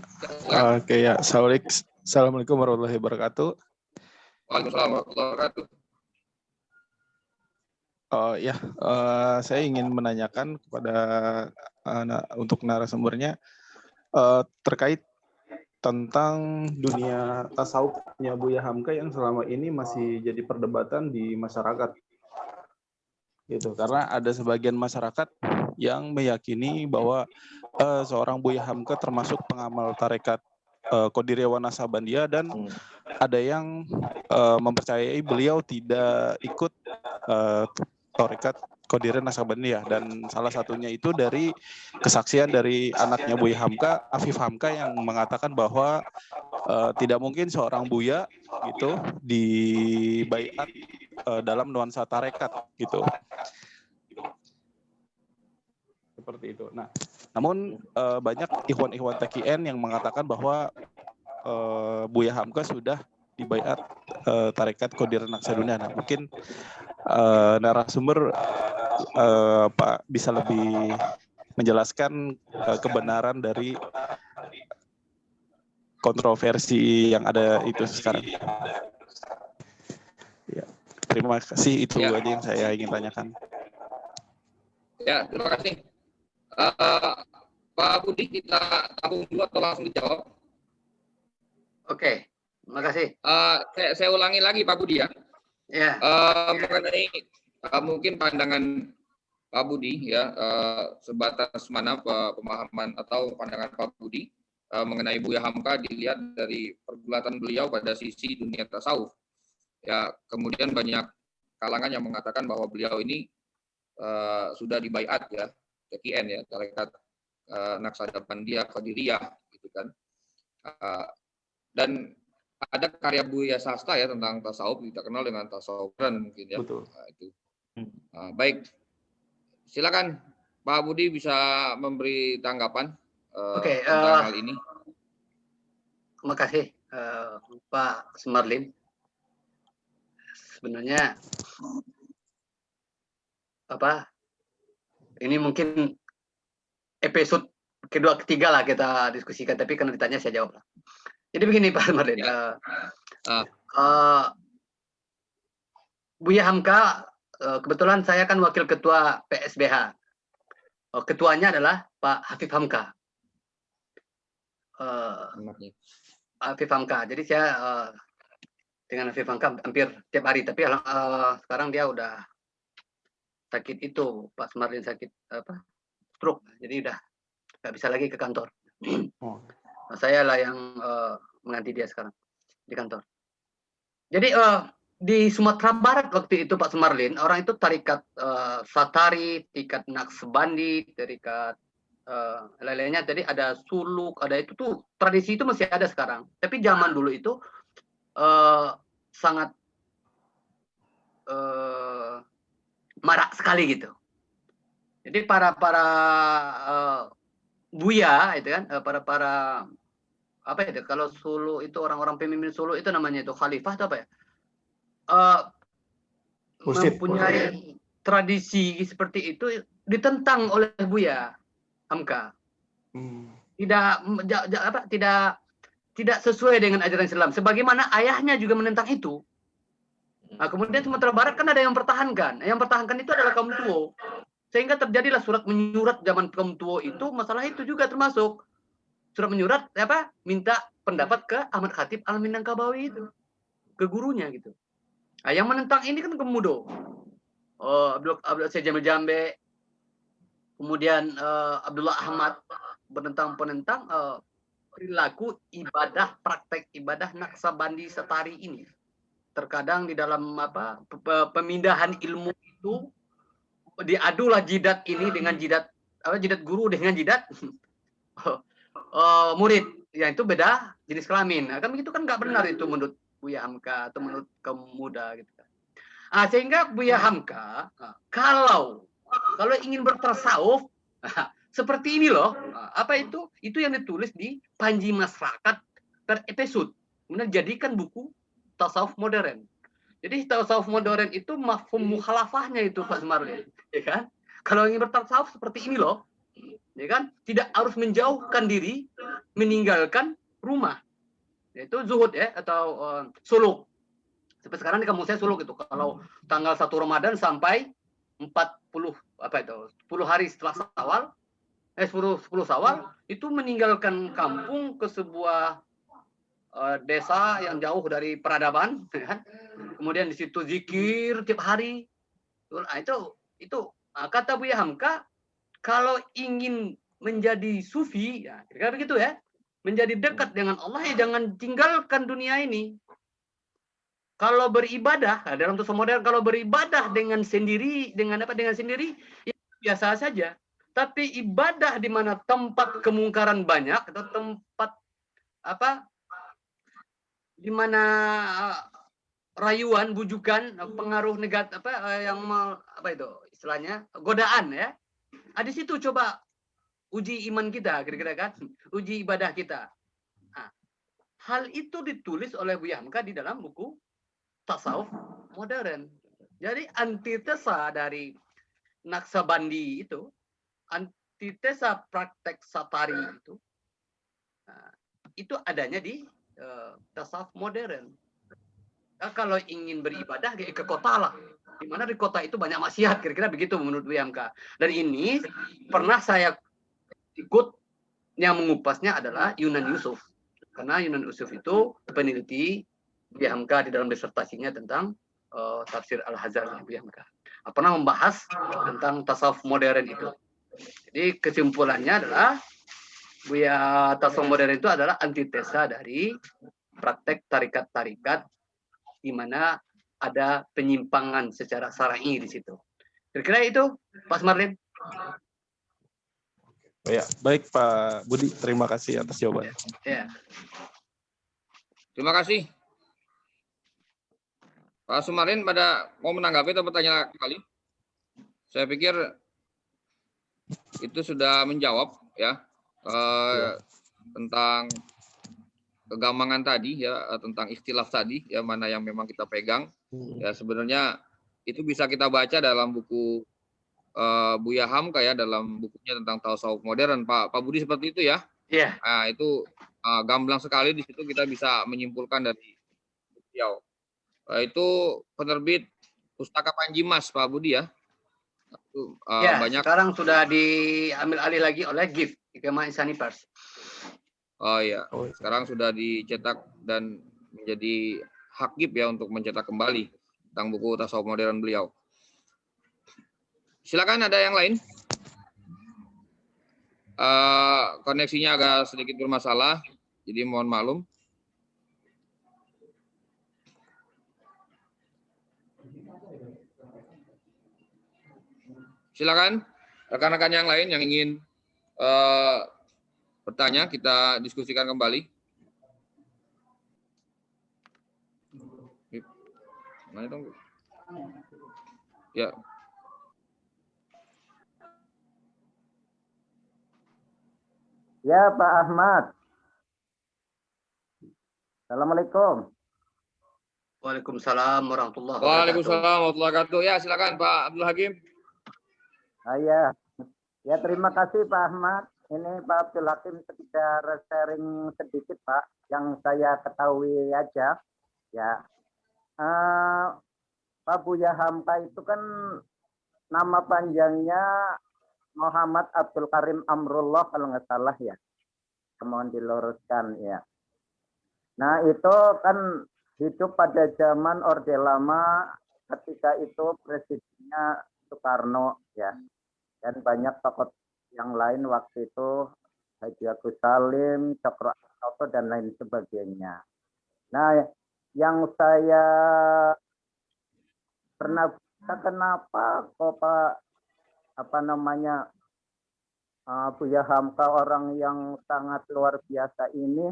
S3: Oke ya. Assalamualaikum warahmatullahi wabarakatuh.
S2: Waalaikumsalam warahmatullahi wabarakatuh.
S3: Ya, saya ingin menanyakan kepada untuk narasumbernya terkait tentang dunia tasawufnya Buya Hamka yang selama ini masih jadi perdebatan di masyarakat. Gitu, karena ada sebagian masyarakat yang meyakini bahwa seorang Buya Hamka termasuk pengamal tarekat Qadiriyah wa Naqsabandiyah, dan ada yang mempercayai beliau tidak ikut tarekat Qadiriyah Naqsabandiyah, dan salah satunya itu dari kesaksian dari anaknya Buya Hamka, Afif Hamka, yang mengatakan bahwa tidak mungkin seorang Buya gitu dibaiat dalam nuansa tarekat gitu. Seperti itu. Nah, namun banyak ikhwan-ikhwan TKN yang mengatakan bahwa Buya Hamka sudah dibaiat tarekat Qadiriyah Naqsabandiyah. Nah, mungkin narasumber Pak bisa lebih menjelaskan kebenaran dari kontroversi yang ada itu sekarang. Ya, terima kasih, itu aja yang saya ingin tanyakan.
S2: Ya, terima kasih. Pak Budi, kita tampung dulu atau langsung dijawab?
S1: Oke, terima kasih.
S2: Saya ulangi lagi Pak Budi ya.
S1: Ya.
S2: Mengenai mungkin pandangan Pak Budi ya, sebatas mana pemahaman atau pandangan Pak Budi mengenai Buya Hamka dilihat dari pergulatan beliau pada sisi dunia tasawuf. Ya, kemudian banyak kalangan yang mengatakan bahwa beliau ini sudah dibaiat ya TQN ya, tarekat Naksabandia Qadiriyah gitu kan. Dan ada karya Buya Sastra ya tentang tasawuf, kita kenal dengan tasawuf mungkin ya.
S3: Betul.
S2: Itu. Baik, silakan Pak Budi bisa memberi tanggapan tentang hal ini.
S1: Terima kasih Pak Sumarlin. Sebenarnya ini mungkin episode kedua ketiga lah kita diskusikan, tapi karena ditanya saya jawab lah. Jadi begini Pak Sumarlin, Buya Hamka, kebetulan saya kan wakil ketua PSBH. Ketuanya adalah Pak Hafif Hamka. Hafif Hamka. Jadi saya dengan Hafif Hamka hampir tiap hari, tapi sekarang dia udah sakit itu, Pak Sumarlin sakit stroke, jadi udah nggak bisa lagi ke kantor. Saya lah yang mengganti dia sekarang di kantor. Jadi di Sumatera Barat waktu itu Pak Sumarlin, orang itu tarikat Satari, tarikat Naqsbandi, tarikat lain-lainnya. Jadi ada suluk, ada itu tuh tradisi itu masih ada sekarang. Tapi zaman dulu itu sangat marak sekali gitu. Jadi para buya itu kan, para apa itu kalau Sulu itu orang-orang pemimpin Sulu itu namanya itu khalifah atau apa ya? Mempunyai tradisi seperti itu ditentang oleh Buya Hamka. Tidak sesuai dengan ajaran Islam. Sebagaimana ayahnya juga menentang itu. Nah, kemudian Sumatera Barat kan ada yang mempertahankan. Yang mempertahankan itu adalah kaum Tuo. Sehingga terjadilah surat menyurat zaman kaum Tuo itu, masalah itu juga termasuk. Surat menyurat minta pendapat ke Ahmad Khatib Al-Minangkabawi itu. Ke gurunya gitu. Nah, yang menentang ini kan Kemudo. Abdul Syed Jamil Jambe. Kemudian Abdullah Ahmad penentang perilaku ibadah, praktek ibadah Naqsabandi Satari ini. Terkadang di dalam pemindahan ilmu itu diadulah jidat ini dengan jidat guru dengan jidat murid, ya itu beda jenis kelamin. Nah, kan begitu kan nggak benar itu menurut Buya Hamka atau menurut kaum muda gitu kan. Sehingga Buya Hamka kalau ingin bertasawuf seperti ini loh, itu yang ditulis di Panji Masyarakat per episode, kemudian jadikan buku tasawuf modern. Jadi tasawuf modern itu mafhum mukhalafahnya itu Pak Sumarlin, ya kan? Kalau ingin bertasawuf seperti ini loh, ya kan? Tidak harus menjauhkan diri, meninggalkan rumah, yaitu zuhud ya atau suluk. Sampai sekarang di kampung saya suluk itu kalau tanggal 1 Ramadan sampai 10 hari setelah Syawal, 10 Syawal itu meninggalkan kampung ke sebuah desa yang jauh dari peradaban, kan? Kemudian di situ zikir tiap hari. Nah, itu kata Buya Hamka, kalau ingin menjadi sufi, ya kira-kira begitu ya, menjadi dekat dengan Allah ya jangan tinggalkan dunia ini. Kalau beribadah, dalam tasawuf modern, kalau beribadah dengan sendiri ya biasa saja. Tapi ibadah di mana tempat kemungkaran banyak atau tempat di mana rayuan, bujukan, pengaruh negatif istilahnya godaan ya. Di situ coba uji iman kita, kira-kira kan, uji ibadah kita. Nah, hal itu ditulis oleh Buya Hamka di dalam buku tasawuf modern. Jadi antitesa dari Naqsabandi itu, antitesa praktek Satari itu adanya di tasawuf modern. Nah, kalau ingin beribadah ke kota lah, di mana di kota itu banyak maksiat, kira-kira begitu menurut Buya Hamka. Dan ini pernah saya ikut, yang mengupasnya adalah Yunan Yusuf, karena Yunan Yusuf itu peneliti Buya Hamka di dalam disertasinya tentang tafsir Al-Hazar Buya Hamka. Pernah membahas tentang tasawuf modern itu. Jadi kesimpulannya adalah tasawuf modern itu adalah antitesa dari praktek tarikat-tarikat di mana ada penyimpangan secara syar'i di situ. Kira-kira itu, Pak Sumarlin.
S3: Ya, baik Pak Budi, terima kasih atas jawabannya.
S1: Ya.
S2: Terima kasih. Pak Sumarin mau menanggapi atau bertanya kembali? Saya pikir itu sudah menjawab ya tentang kegampangan tadi ya, tentang istilah tadi ya, mana yang memang kita pegang. Ya sebenarnya itu bisa kita baca dalam buku Buya Hamka ya, dalam bukunya tentang tasawuf modern, Pak Budi, seperti itu ya.
S1: Iya.
S2: Nah, itu gamblang sekali, di situ kita bisa menyimpulkan dari beliau. Itu penerbit Pustaka Panji Mas, Pak Budi ya. Itu,
S1: Ya,
S2: banyak.
S1: sekarang sudah diambil alih lagi oleh GIF, Ikema Insani Pers.
S2: Oh iya, sekarang sudah dicetak dan menjadi hak GIF ya untuk mencetak kembali tentang buku tasawuf modern beliau. Silakan, ada yang lain? Koneksinya agak sedikit bermasalah, jadi mohon maklum. Silakan rekan-rekan yang lain yang ingin bertanya, kita diskusikan kembali. Mana dong? Ya.
S4: Ya, Pak Ahmad. Assalamualaikum.
S1: Waalaikumsalam warahmatullahi wabarakatuh.
S2: Waalaikumsalam warahmatullahi wabarakatuh. Ya, silakan Pak Abdul Hakim.
S4: Ya, terima kasih Pak Ahmad. Ini Pak Abdul Hakim sekedar sharing sedikit Pak, yang saya ketahui aja. Ya, Pak Buya Hamka itu kan nama panjangnya Muhammad Abdul Karim Amrullah kalau nggak salah ya. Mohon diluruskan ya. Nah itu kan hidup pada zaman Orde Lama, ketika itu presidennya Soekarno ya, dan banyak tokoh yang lain waktu itu, Haji Agus Salim, Cokro Aminoto dan lain sebagainya. Nah yang saya pernah kenapa kok Buya Hamka orang yang sangat luar biasa ini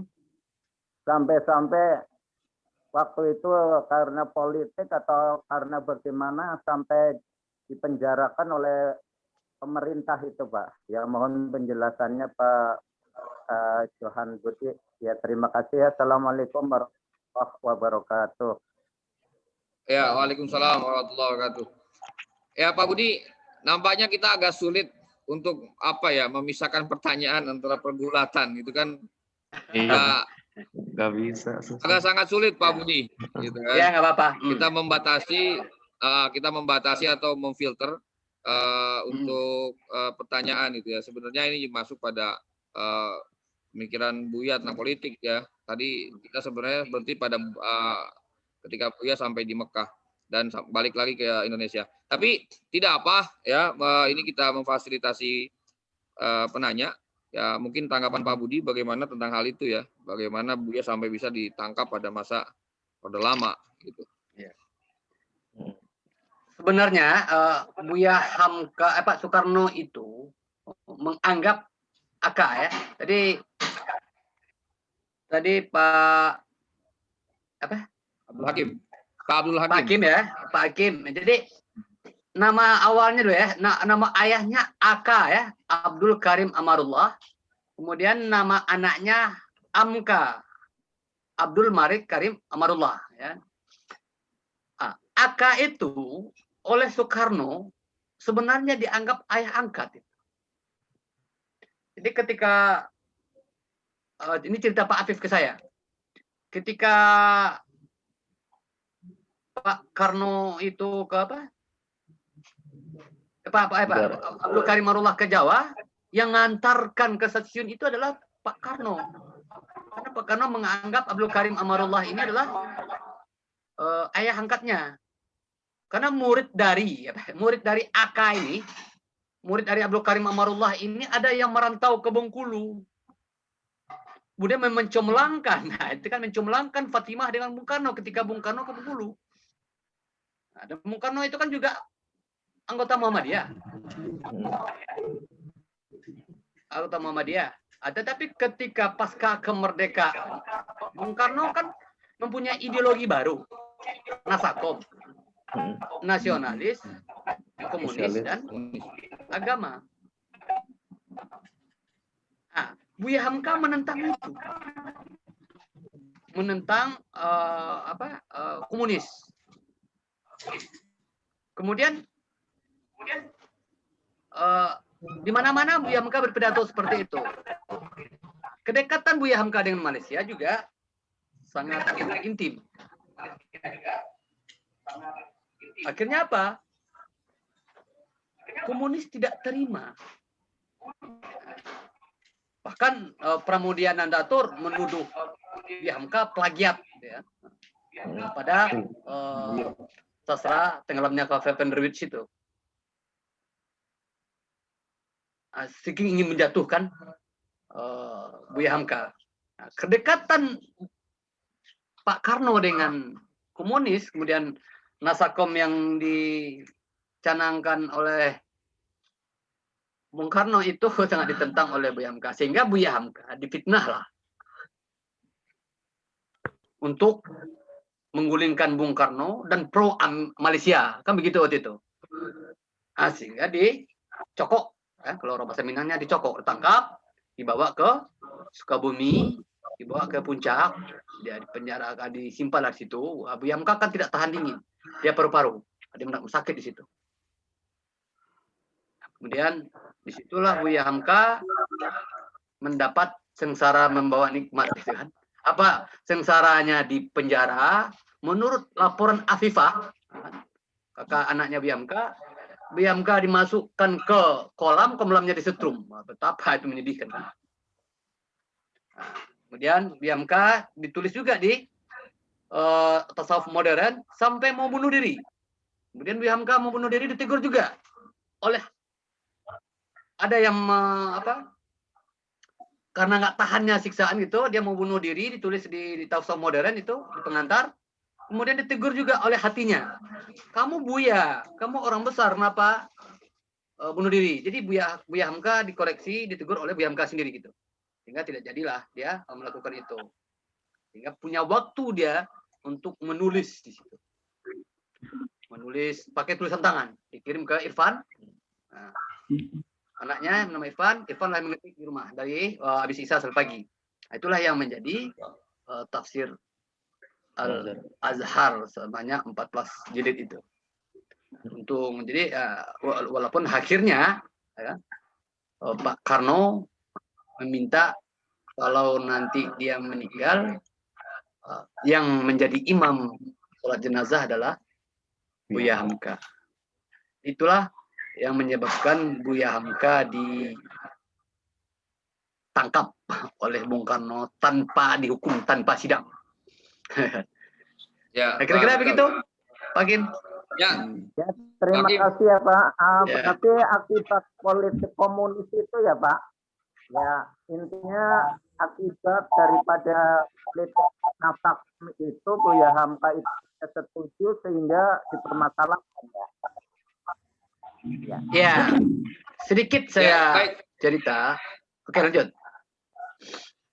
S4: sampai-sampai waktu itu karena politik atau karena bagaimana sampai dipenjarakan oleh pemerintah itu Pak. Ya mohon penjelasannya Pak Johan Budi. Ya terima kasih. Assalamualaikum warahmatullahi wabarakatuh.
S2: Ya, waalaikumsalam warahmatullahi wabarakatuh. Ya Pak Budi, nampaknya kita agak sulit untuk memisahkan pertanyaan antara pergulatan itu kan.
S3: Iya. Nggak bisa.
S2: Agak sangat sulit Pak Budi. Gitu kan.
S1: Ya nggak apa-apa.
S2: Kita membatasi atau memfilter untuk pertanyaan itu ya. Sebenarnya ini masuk pada pemikiran Buya tentang politik ya. Tadi kita sebenarnya berhenti pada ketika Buya sampai di Mekah dan balik lagi ke Indonesia. Tapi tidak apa ya, ini kita memfasilitasi penanya. Ya mungkin tanggapan Pak Budi bagaimana tentang hal itu ya, bagaimana Buya sampai bisa ditangkap pada masa Orde Lama gitu.
S1: Ya. Sebenarnya Buya Hamka Pak Soekarno itu menganggap AK ya. Tadi Pak
S2: Abdul Hakim. Pak Abdul Hakim.
S1: Pak Hakim ya, Pak Hakim. Jadi nama awalnya dulu ya, nama ayahnya AK ya, Abdul Karim Amarullah. Kemudian nama anaknya Amka, Abdul Malik Karim Amarullah ya. AK itu oleh Soekarno sebenarnya dianggap ayah angkat. Jadi ketika ini cerita Pak Afif ke saya. Ketika Pak Karno itu ke Abdul Karim Amarullah ke Jawa, yang ngantarkan ke stasiun itu adalah Pak Karno. Karena Pak Karno menganggap Abdul Karim Amarullah ini adalah ayah angkatnya. Karena murid dari AK ini, murid dari Abdul Karim Amarullah ini ada yang merantau ke Bengkulu. Kemudian mencomlangkan, nah itu kan mencomlangkan Fatimah dengan Bung Karno ketika Bung Karno ke Bengkulu. Nah, dan Bung Karno itu kan juga anggota Muhammadiyah. anggota Muhammadiyah. Tetapi ketika pasca kemerdekaan, Bung Karno kan mempunyai ideologi baru, Nasakom, nasionalis, komunis, dan agama. Nah, Buya Hamka menentang itu, menentang komunis. Kemudian di mana-mana Buya Hamka berpidato seperti itu. Kedekatan Buya Hamka dengan Malaysia juga sangat intim. Akhirnya apa? Komunis tidak terima. Bahkan Pramudia Nandatur menuduh Buya Hamka plagiat ya, pada sastra tenggelamnya Karl Vanderwits itu. Saking ingin menjatuhkan Buya Hamka. Nah, kedekatan Pak Karno dengan komunis, kemudian Nasakom yang dicanangkan oleh Bung Karno itu sangat ditentang oleh Buya Hamka, sehingga Buya Hamka difitnah lah untuk menggulingkan Bung Karno dan pro Malaysia, kan begitu waktu itu. Sehingga dicokok, ya, kalau orang bahasa Minangnya dicokok, ditangkap, dibawa ke Sukabumi, dibawa ke Puncak, dia dipenjara, disimpan di situ. Buya Hamka kan tidak tahan dingin, dia paru-paru, dia sakit di situ. Kemudian disitulah Buya Hamka mendapat sengsara membawa nikmat, gitu kan. Apa sengsaranya di penjara? Menurut laporan Afifah, kakak anaknya Buya Hamka dimasukkan ke kolamnya disetrum. Betapa itu menyedihkan. Kan? Kemudian Buya Hamka ditulis juga di tasawuf modern sampai mau bunuh diri. Kemudian Buya Hamka mau bunuh diri ditegur juga oleh ada yang karena nggak tahannya siksaan gitu, dia mau bunuh diri, ditulis di tasawuf modern itu di pengantar. Kemudian ditegur juga oleh hatinya. Kamu Buya, kamu orang besar, kenapa bunuh diri? Jadi Buya Hamka dikoreksi, ditegur oleh Buya Hamka sendiri gitu. Sehingga tidak jadilah dia melakukan itu. Sehingga punya waktu dia untuk menulis di situ. Menulis pakai tulisan tangan, dikirim ke Irfan. Nah, anaknya nama Irfan lah mengetik di rumah dari habis Isya sampai pagi. Nah, itulah yang menjadi tafsir Al-Azhar sebanyak 14 jilid itu. Untung jadi walaupun akhirnya ya, Pak Karno meminta kalau nanti dia meninggal yang menjadi imam sholat jenazah adalah Buya Hamka. Itulah yang menyebabkan Buya Hamka ditangkap oleh Bung Karno tanpa dihukum, tanpa sidang.
S2: Ya,
S1: kira-kira begitu, Pak Gin.
S2: Ya.
S4: Terima kasih ya Pak. Berarti akibat politik komunis itu ya Pak. Ya intinya akibat daripada politik nafak itu Buya Hamka itu setuju sehingga dipermasalahkan ya.
S1: Ya, sedikit saya cerita. Oke, lanjut.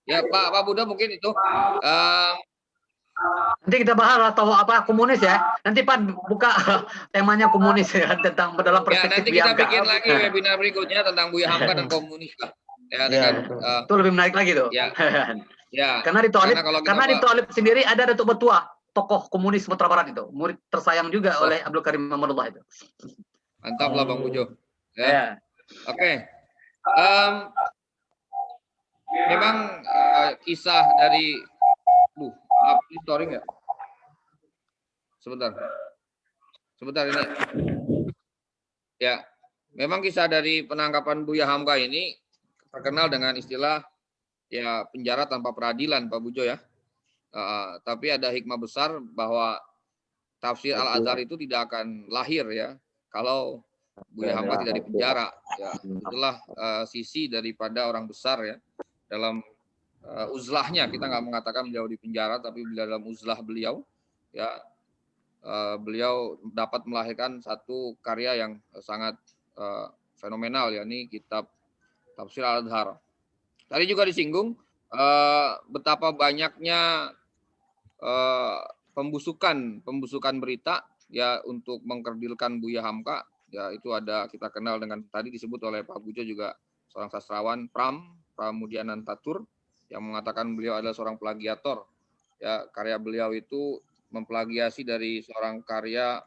S2: Ya, Pak Buddha mungkin itu.
S1: Nanti kita bahas atau apa komunis ya. Nanti Pak buka temanya komunis ya tentang dalam perspektif
S2: nanti kita bikin lagi webinar berikutnya tentang Buya Hamka dan komunis lah. Ya, dengan
S1: itu lebih menarik lagi tuh.
S2: Ya. Ya.
S1: Karena di Thalib sendiri ada Datuk Betua, tokoh komunis Sumatera Barat itu, murid tersayang juga oleh Abdul Karim Mamadullah itu.
S2: Mantap lah Bang Bujo. Ya. Oke. Memang kisah dari storing ya. Sebentar ini. Ya. Memang kisah dari penangkapan Buya Hamka ini terkenal dengan istilah ya penjara tanpa peradilan Pak Bujo ya. Tapi ada hikmah besar bahwa tafsir Al-Azhar itu tidak akan lahir ya kalau Buya Hamka tidak dipenjara. Ya, itulah sisi daripada orang besar ya dalam uzlahnya. Kita nggak mengatakan beliau di penjara, tapi dalam uzlah beliau ya beliau dapat melahirkan satu karya yang sangat fenomenal, yakni kitab Tafsir Al-Adhar. Tadi juga disinggung betapa banyaknya pembusukan berita ya untuk mengkerdilkan Buya Hamka. Ya itu ada, kita kenal dengan tadi disebut oleh Pak Bujo juga seorang sastrawan Pramudianantatur yang mengatakan beliau adalah seorang plagiator. Ya, karya beliau itu memplagiasi dari seorang karya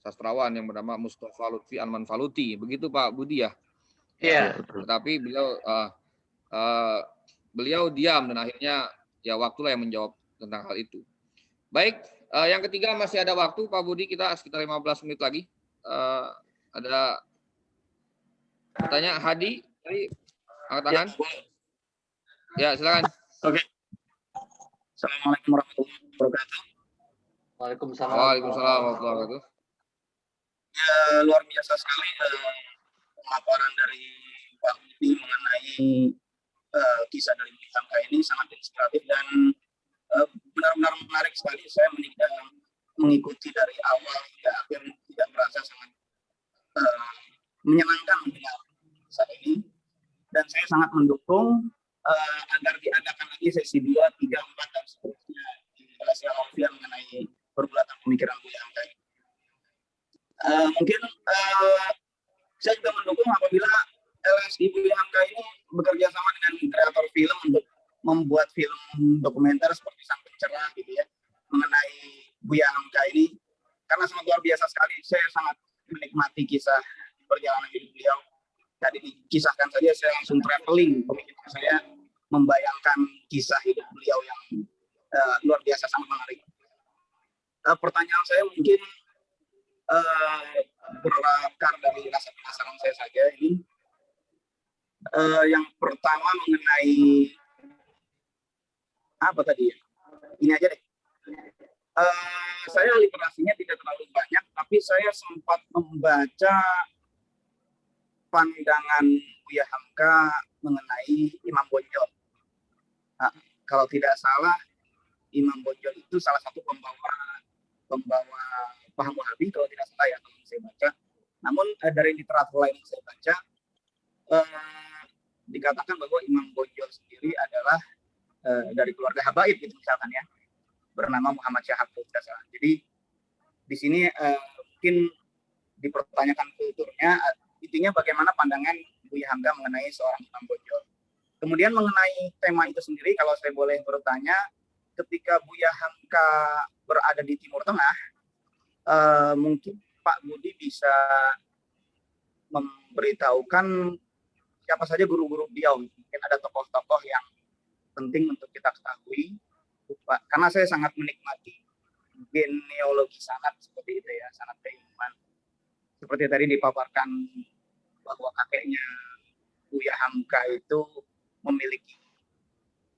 S2: sastrawan yang bernama Mustafa Lutfi Al-Manfaluti. Begitu Pak Budi ya.
S1: Iya.
S2: Tetapi beliau diam dan akhirnya ya waktulah yang menjawab tentang hal itu. Baik, yang ketiga masih ada waktu Pak Budi, kita sekitar 15 menit lagi. Ada bertanya Hadi tadi angkat tangan. Ya, silakan.
S5: Oke. Assalamualaikum warahmatullahi wabarakatuh.
S1: Waalaikumsalam.
S2: Waalaikumsalam warahmatullahi wabarakatuh.
S5: Ya, luar biasa sekali laporan dari Pak Budi mengenai kisah dari Buya Hamka ini, sangat inspiratif dan benar-benar menarik sekali. Saya mengikuti dari awal hingga akhir, tidak merasa sangat menyenangkan mendengar kisah ini, dan saya sangat mendukung agar diadakan lagi sesi 2, 3, 4 dan seterusnya di Malaysia Alfian mengenai pergulatan pemikiran Buya Hamka ini. Mungkin saya juga mendukung apabila LSI Buya Hamka ini bekerja sama dengan kreator film untuk membuat film dokumenter seperti Sang Pencerah gitu ya, mengenai Buya Hamka ini, karena sangat luar biasa sekali. Saya sangat menikmati kisah perjalanan hidup beliau. Tadi dikisahkan saja saya langsung traveling, pemikiran saya membayangkan kisah hidup beliau yang luar biasa, sangat menarik. Pertanyaan saya mungkin berakar dari rasa penasaran saya saja ini. Yang pertama mengenai apa tadi ya? Ini aja deh. Saya literasinya tidak terlalu banyak, tapi saya sempat membaca pandangan Buya Hamka mengenai Imam Bonjol. Nah, kalau tidak salah, Imam Bonjol itu salah satu pembawa paham Wahabi, kalau tidak salah ya, kalau saya baca. Namun dari literatur lain yang saya baca, dikatakan bahwa Imam Bonjol sendiri adalah dari keluarga habaib gitu misalkan ya, bernama Muhammad Syahab. Jadi di sini mungkin dipertanyakan kulturnya, intinya bagaimana pandangan Buya Hamka mengenai seorang Imam Bonjol. Kemudian mengenai tema itu sendiri, kalau saya boleh bertanya, ketika Buya Hamka berada di Timur Tengah, mungkin Pak Budi bisa memberitahukan siapa saja guru-guru beliau. Mungkin ada tokoh-tokoh yang penting untuk kita ketahui, karena saya sangat menikmati genealogi sanad seperti itu ya, sanad keilmuan. Seperti tadi dipaparkan bahwa kakeknya Buya Hamka itu memiliki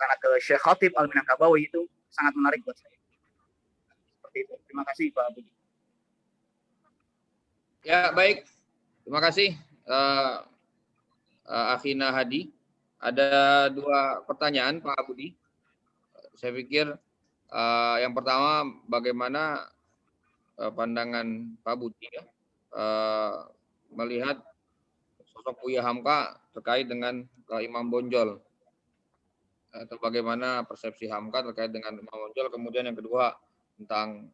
S5: karena ke Syekh Khatib Al-Minangkabawi, itu sangat menarik buat saya. Seperti itu. Terima kasih Pak Budi.
S2: Ya, baik. Terima kasih Akhina Hadi. Ada 2 pertanyaan Pak Budi. Saya pikir yang pertama, bagaimana pandangan Pak Budi ya, melihat sosok Buya Hamka terkait dengan Imam Bonjol, atau bagaimana persepsi Hamka terkait dengan Imam Bonjol. Kemudian yang kedua tentang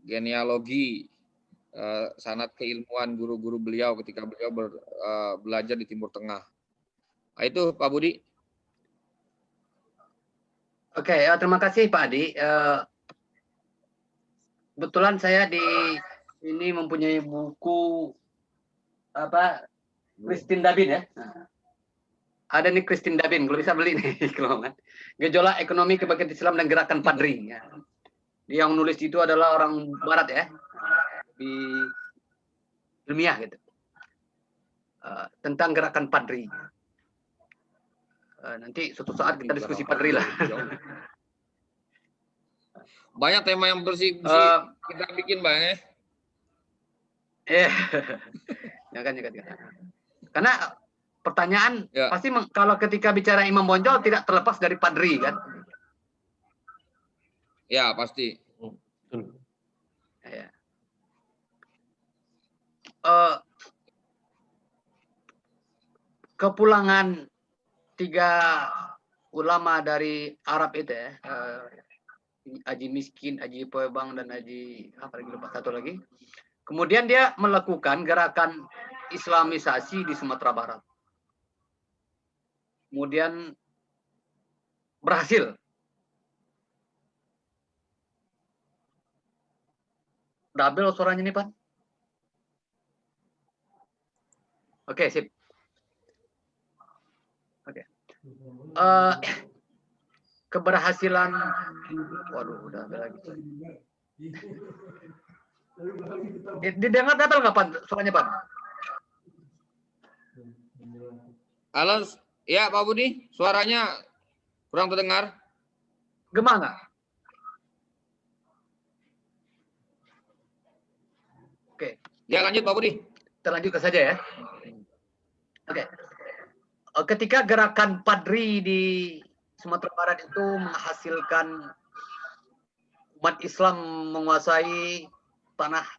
S2: genealogi sanad keilmuan guru-guru beliau ketika beliau belajar di Timur Tengah. Nah, itu Pak Budi.
S1: Oke, terima kasih Pak Adi. Kebetulan saya di ini mempunyai buku apa, Christine Dabin ya. Nah, ada nih Christine Dabin, kalau bisa beli nih, Gejolak Ekonomi Kebangkitan Islam dan Gerakan Padri. Ya. Dia yang nulis itu adalah orang Barat ya, di ilmiah gitu, tentang gerakan Padri. Nanti suatu saat kita diskusi Padri lah.
S2: Banyak tema yang bersih kita bikin Bang
S1: ya. Kan. Karena pertanyaan pasti kalau ketika bicara Imam Bonjol tidak terlepas dari Padri kan?
S2: Ya, pasti.
S1: Ya. kepulangan 3 ulama dari Arab itu ya, Haji Miskin, Haji Poebang, dan Haji apa lagi, lupa satu lagi. Kemudian dia melakukan gerakan Islamisasi di Sumatera Barat. Kemudian berhasil. Double suaranya nih, Pak. Oke, sip. Oke. Keberhasilan, waduh, udah ada lagi. Didengar double nggak, Pak? Suaranya, Pak?
S2: Halo, ya Pak Budi, suaranya kurang terdengar.
S1: Gema nggak? Oke.
S2: Ya lanjut Pak Budi.
S1: Kita lanjutkan saja ya. Oke. Ketika gerakan Padri di Sumatera Barat itu menghasilkan umat Islam menguasai tanah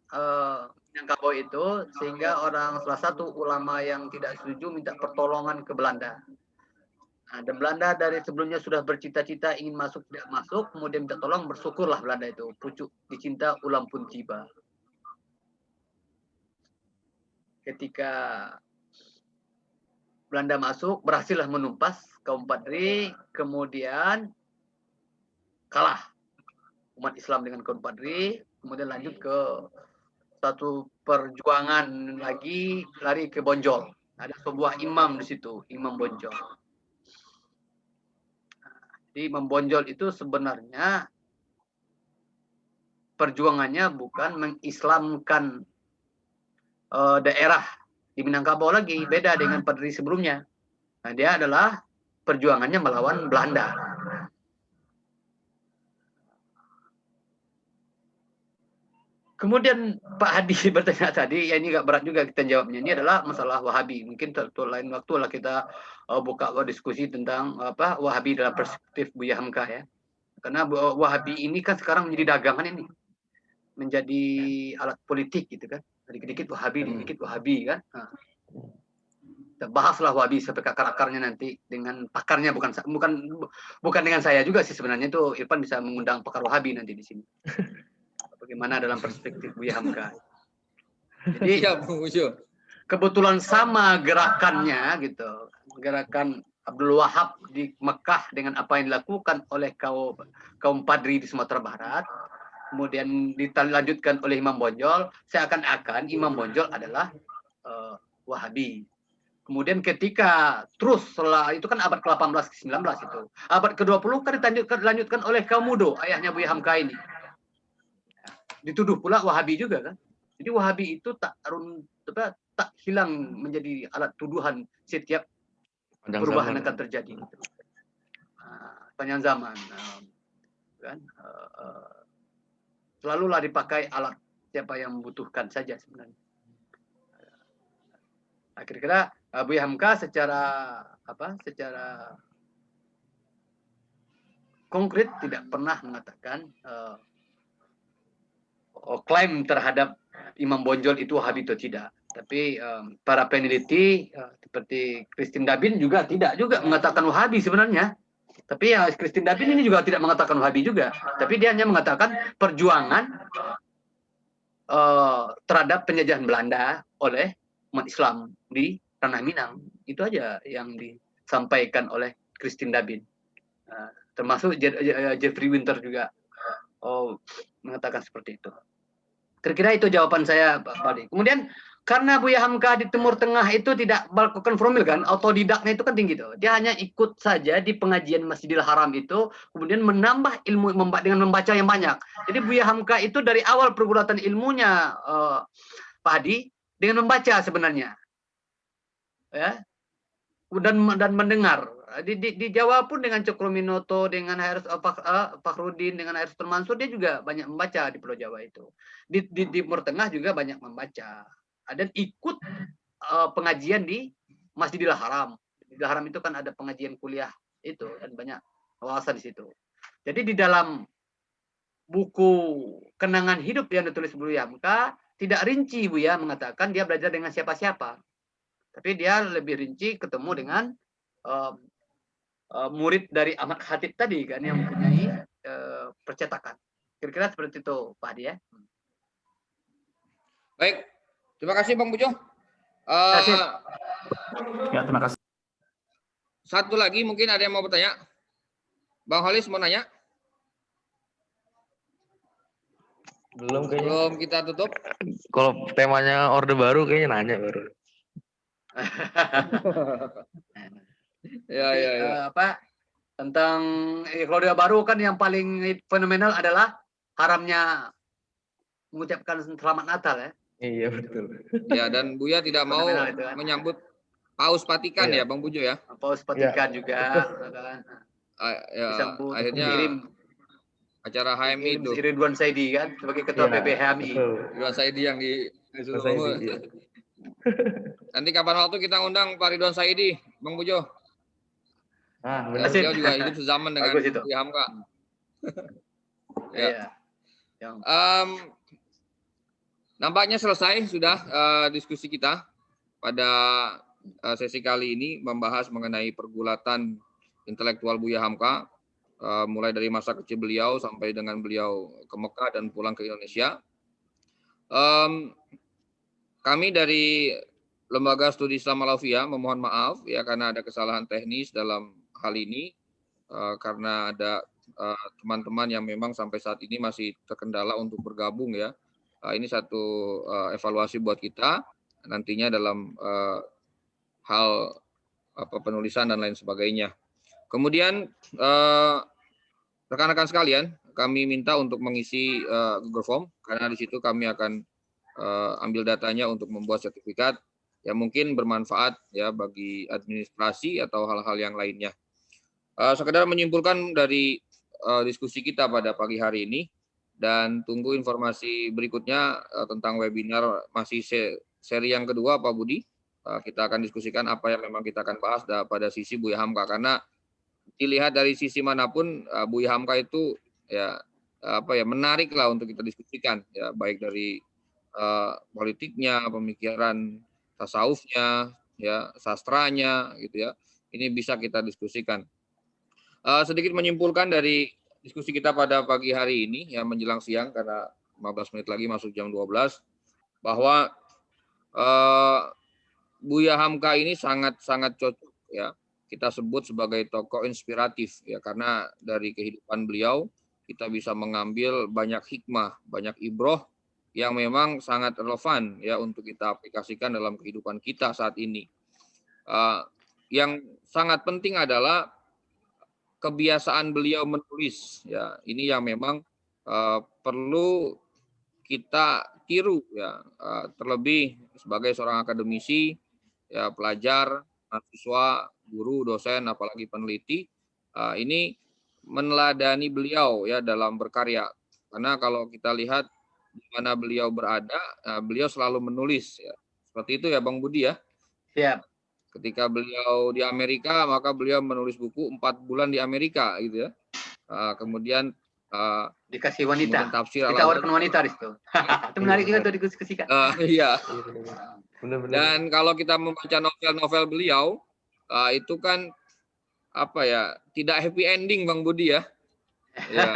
S1: Minangkabau itu, sehingga salah satu ulama yang tidak setuju minta pertolongan ke Belanda. Nah, dan Belanda dari sebelumnya sudah bercita-cita ingin masuk, tidak masuk, kemudian minta tolong, bersyukurlah Belanda itu. Pucuk dicinta ulam pun tiba. Ketika Belanda masuk, berhasillah menumpas kaum Padri, kemudian kalah umat Islam dengan kaum Padri, kemudian lanjut ke satu perjuangan lagi, lari ke Bonjol. Ada sebuah imam di situ, Imam Bonjol. Jadi Imam Bonjol itu sebenarnya perjuangannya bukan mengislamkan daerah di Minangkabau lagi, beda dengan Padri sebelumnya. Nah, dia adalah perjuangannya melawan Belanda. Kemudian Pak Hadi bertanya tadi, ya ini agak berat juga kita jawabnya. Ini adalah masalah Wahabi. Mungkin lain waktu lah kita buka diskusi tentang apa Wahabi dalam perspektif Buya Hamka ya. Karena Wahabi ini kan sekarang menjadi dagangan ini, menjadi alat politik gitu kan. Dikit-dikit Wahabi, dikit-dikit Wahabi kan. Nah, kita bahaslah Wahabi sampai ke akar-akarnya nanti dengan pakarnya, bukan dengan saya juga sih sebenarnya. Itu Irfan bisa mengundang pakar Wahabi nanti di sini. Bagaimana dalam perspektif Buya Hamka. Jadi kebetulan sama gerakannya gitu. Gerakan Abdul Wahab di Mekah dengan apa yang dilakukan oleh kaum Padri di Sumatera Barat. Kemudian dilanjutkan oleh Imam Bonjol, seakan-akan Imam Bonjol adalah Wahabi. Kemudian ketika terus setelah itu kan abad ke-18 ke-19 itu. Abad ke-20 kan dilanjutkan oleh kaum Mudo, ayahnya Buya Hamka ini. Dituduh pula Wahabi juga kan. Jadi Wahabi itu tak hilang menjadi alat tuduhan setiap perubahan akan terjadi. Panjang zaman. Kan? Selalulah dipakai alat siapa yang membutuhkan saja sebenarnya. Akhirnya Buya Hamka secara konkret tidak pernah mengatakan klaim terhadap Imam Bonjol itu Wahabi atau tidak. Tapi para peneliti seperti Christine Dabin juga tidak juga mengatakan Wahabi sebenarnya. Tapi ya Christine Dabin ini juga tidak mengatakan Wahabi juga. Tapi dia hanya mengatakan perjuangan terhadap penjajahan Belanda oleh umat Islam di Tanah Minang. Itu aja yang disampaikan oleh Christine Dabin. Termasuk Jeffrey Winter juga mengatakan seperti itu. Kira-kira itu jawaban saya, Pak Badi. Kemudian karena Buya Hamka di Timur Tengah itu tidak melakukan formil kan, autodidaknya itu kan tinggi tuh. Dia hanya ikut saja di pengajian Masjidil Haram itu, kemudian menambah ilmu dengan membaca yang banyak. Jadi Buya Hamka itu dari awal pergulatan ilmunya, Pak Hadi, dengan membaca sebenarnya, ya, dan mendengar. Di Jawa pun dengan Cokrominoto, dengan Fakhrudin, dengan Hairus Mansur, dia juga banyak membaca di Pulau Jawa itu. Di Timur Tengah juga banyak membaca. Dan ikut pengajian di Masjidil Haram. Masjidil Haram itu kan ada pengajian kuliah itu, dan banyak wawasan di situ. Jadi di dalam buku kenangan hidup yang ditulis Buya Hamka, tidak rinci Buya mengatakan dia belajar dengan siapa-siapa. Tapi dia lebih rinci ketemu dengan murid dari Ahmad Khatib tadi kan yang mempunyai percetakan. Kira-kira seperti itu Pak Hadi ya.
S2: Baik, terima kasih Bang Pujo.
S1: Kasih.
S5: Ya, terima kasih.
S2: Satu lagi mungkin ada yang mau bertanya. Bang Holis mau nanya?
S6: Belum kayaknya.
S2: Belum, kita tutup.
S6: Kalau temanya orde baru kayaknya nanya baru.
S2: Ya, ya, ya.
S1: Apa tentang kalau dia baru kan yang paling fenomenal adalah haramnya mengucapkan selamat Natal ya.
S6: Iya betul.
S2: Ya, dan Buya tidak mau
S1: Fenomenal itu kan.
S2: menyambut Paus Vatikan
S6: Iya.
S2: ya Bang Pujo ya.
S1: Paus Vatikan juga kan.
S2: Ya,
S1: Disambut
S2: akhirnya
S1: kirim
S2: acara HMI itu.
S1: Ridwan Saidi kan sebagai ketua
S6: Iya,
S1: PPHMI.
S6: betul.
S2: Ridwan Saidi yang disuruh.
S6: Mas Saidi, iya.
S2: Nanti kapan waktu kita undang Pak Ridwan Saidi, Bang Pujo.
S6: Ah,
S2: Ya,
S6: benar.
S2: beliau juga hidup sezaman dengan
S1: Bagus itu.
S2: Buya Hamka. Ya.
S1: Iya. Yang
S2: Nampaknya selesai sudah diskusi kita pada sesi kali ini membahas mengenai pergulatan intelektual Buya Hamka, mulai dari masa kecil beliau sampai dengan beliau ke Mekah dan pulang ke Indonesia. Kami dari Lembaga Studi Islam Al-Alfiyah memohon maaf ya karena ada kesalahan teknis dalam hal ini, karena ada teman-teman yang memang sampai saat ini masih terkendala untuk bergabung ya. Ini satu evaluasi buat kita nantinya dalam hal penulisan dan lain sebagainya. Kemudian rekan-rekan sekalian, kami minta untuk mengisi Google Form karena di situ kami akan ambil datanya untuk membuat sertifikat yang mungkin bermanfaat ya bagi administrasi atau hal-hal yang lainnya. Sekedar menyimpulkan dari diskusi kita pada pagi hari ini. Dan tunggu informasi berikutnya tentang webinar masih seri yang kedua Pak Budi. Kita akan diskusikan apa yang memang kita akan bahas pada sisi Buya Hamka karena dilihat dari sisi manapun Buya Hamka itu ya menarik lah untuk kita diskusikan ya baik dari politiknya, pemikiran tasawufnya, ya sastranya gitu ya. Ini bisa kita diskusikan. Sedikit menyimpulkan dari diskusi kita pada pagi hari ini ya menjelang siang karena 15 menit lagi masuk jam 12 bahwa Buya Hamka ini sangat cocok ya kita sebut sebagai tokoh inspiratif ya karena dari kehidupan beliau kita bisa mengambil banyak hikmah, banyak ibroh yang memang sangat relevan ya untuk kita aplikasikan dalam kehidupan kita saat ini. Yang sangat penting adalah kebiasaan beliau menulis ya ini yang memang perlu kita tiru ya terlebih sebagai seorang akademisi ya pelajar mahasiswa guru dosen apalagi peneliti ini meneladani beliau ya dalam berkarya karena kalau kita lihat di mana beliau berada beliau selalu menulis ya seperti itu ya Bang Budi ya.
S1: Siap.
S2: Ketika beliau di Amerika, maka beliau menulis buku 4 bulan di Amerika, gitu ya. Kemudian
S1: dikasih wanita.
S2: Tafsir
S1: ditawarkan wanita di situ. Itu menarik juga untuk didiskusikan.
S2: Iya.
S6: Benar-benar.
S2: Dan kalau kita membaca novel-novel beliau, itu kan tidak happy ending, Bang Budi ya. Ya.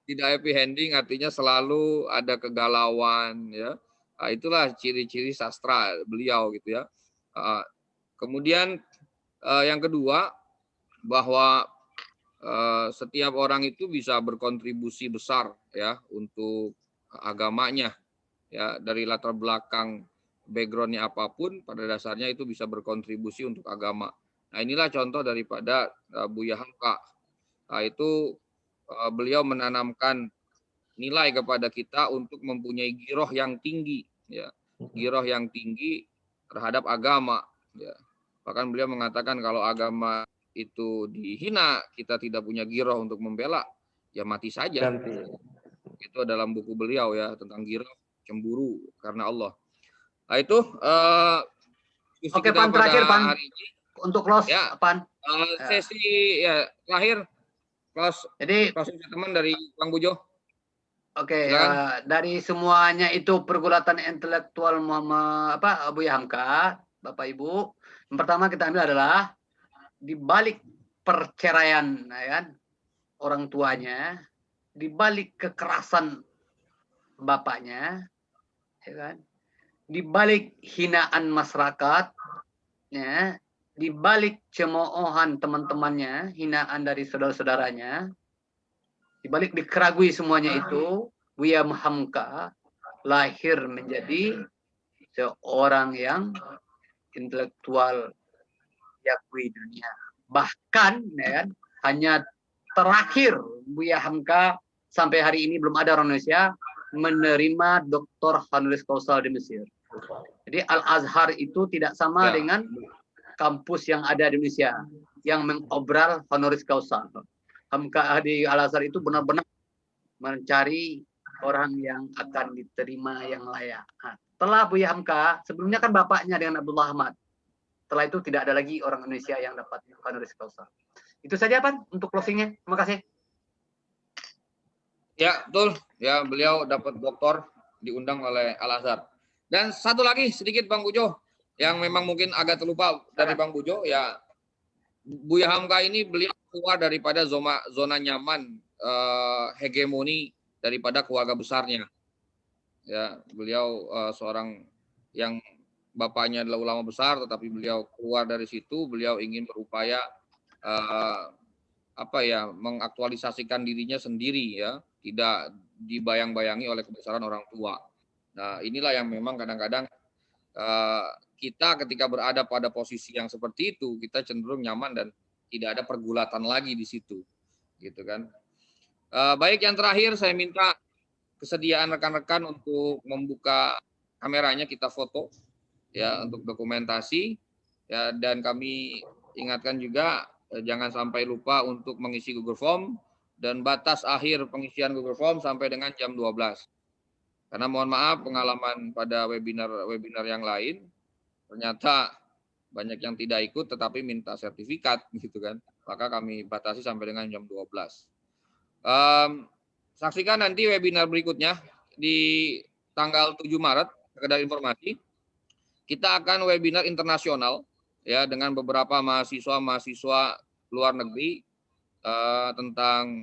S2: Tidak happy ending artinya selalu ada kegalauan, ya. Itulah ciri-ciri sastra beliau, gitu ya. Kemudian yang kedua bahwa setiap orang itu bisa berkontribusi besar ya untuk agamanya ya dari latar belakang backgroundnya apapun pada dasarnya itu bisa berkontribusi untuk agama. Nah inilah contoh daripada Buya Hamka. Itu beliau menanamkan nilai kepada kita untuk mempunyai giroh yang tinggi ya giroh yang tinggi terhadap agama ya. Bahkan beliau mengatakan kalau agama itu dihina kita tidak punya giroh untuk membela ya mati saja. Itu dalam buku beliau ya tentang giroh cemburu karena Allah. Nah itu
S1: oke Pan terakhir Pan
S2: hari ini.
S1: Untuk close
S2: ya,
S1: Pan
S2: sesi ya terakhir close
S1: jadi
S2: teman dari Bang Bujo.
S1: Oke,
S2: Silakan.
S1: dari semuanya itu pergulatan intelektual Buya Hamka, Bapak Ibu. Yang pertama kita ambil adalah di balik perceraian, ya kan, orang tuanya, di balik kekerasan bapaknya, ya kan, di balik hinaan masyarakat, ya, di balik cemoohan teman-temannya, hinaan dari saudara-saudaranya, di balik dikeragui semuanya itu, Buya Hamka lahir menjadi seorang yang intelektual diakui dunia. Bahkan, ya kan, hanya terakhir Buya Hamka sampai hari ini belum ada orang Indonesia menerima doktor honoris causa di Mesir. Jadi Al-Azhar itu tidak sama
S2: Ya.
S1: dengan kampus yang ada di Indonesia yang mengobral honoris causa. Hamka di Al-Azhar itu benar-benar mencari orang yang akan diterima yang layak. Nah, setelah Buya Hamka, sebelumnya kan bapaknya dengan Abdullah Ahmad. Setelah itu tidak ada lagi orang Indonesia yang dapat honoris causa. Itu saja Pan untuk closingnya. Terima kasih.
S2: Ya, betul. Ya, beliau dapat doktor diundang oleh Al-Azhar. Dan satu lagi sedikit Bang Bujo, yang memang mungkin agak terlupa dari Bang Bujo, ya Buya Hamka ini beliau keluar daripada zona nyaman hegemoni daripada keluarga besarnya. Ya, beliau seorang yang bapaknya adalah ulama besar, tetapi beliau keluar dari situ, beliau ingin berupaya mengaktualisasikan dirinya sendiri, ya, tidak dibayang-bayangi oleh kebesaran orang tua. Nah, inilah yang memang kadang-kadang kita ketika berada pada posisi yang seperti itu, kita cenderung nyaman dan tidak ada pergulatan lagi di situ, gitu kan. Baik, yang terakhir saya minta kesediaan rekan-rekan untuk membuka kameranya, kita foto, ya, untuk dokumentasi, ya, dan kami ingatkan juga jangan sampai lupa untuk mengisi Google Form, dan batas akhir pengisian Google Form sampai dengan jam 12. Karena mohon maaf, pengalaman pada webinar yang lain, ternyata banyak yang tidak ikut tetapi minta sertifikat, gitu kan. Maka kami batasi sampai dengan jam 12. Saksikan nanti webinar berikutnya di tanggal 7 Maret, sekedar informasi. Kita akan webinar internasional, ya, dengan beberapa mahasiswa luar negeri tentang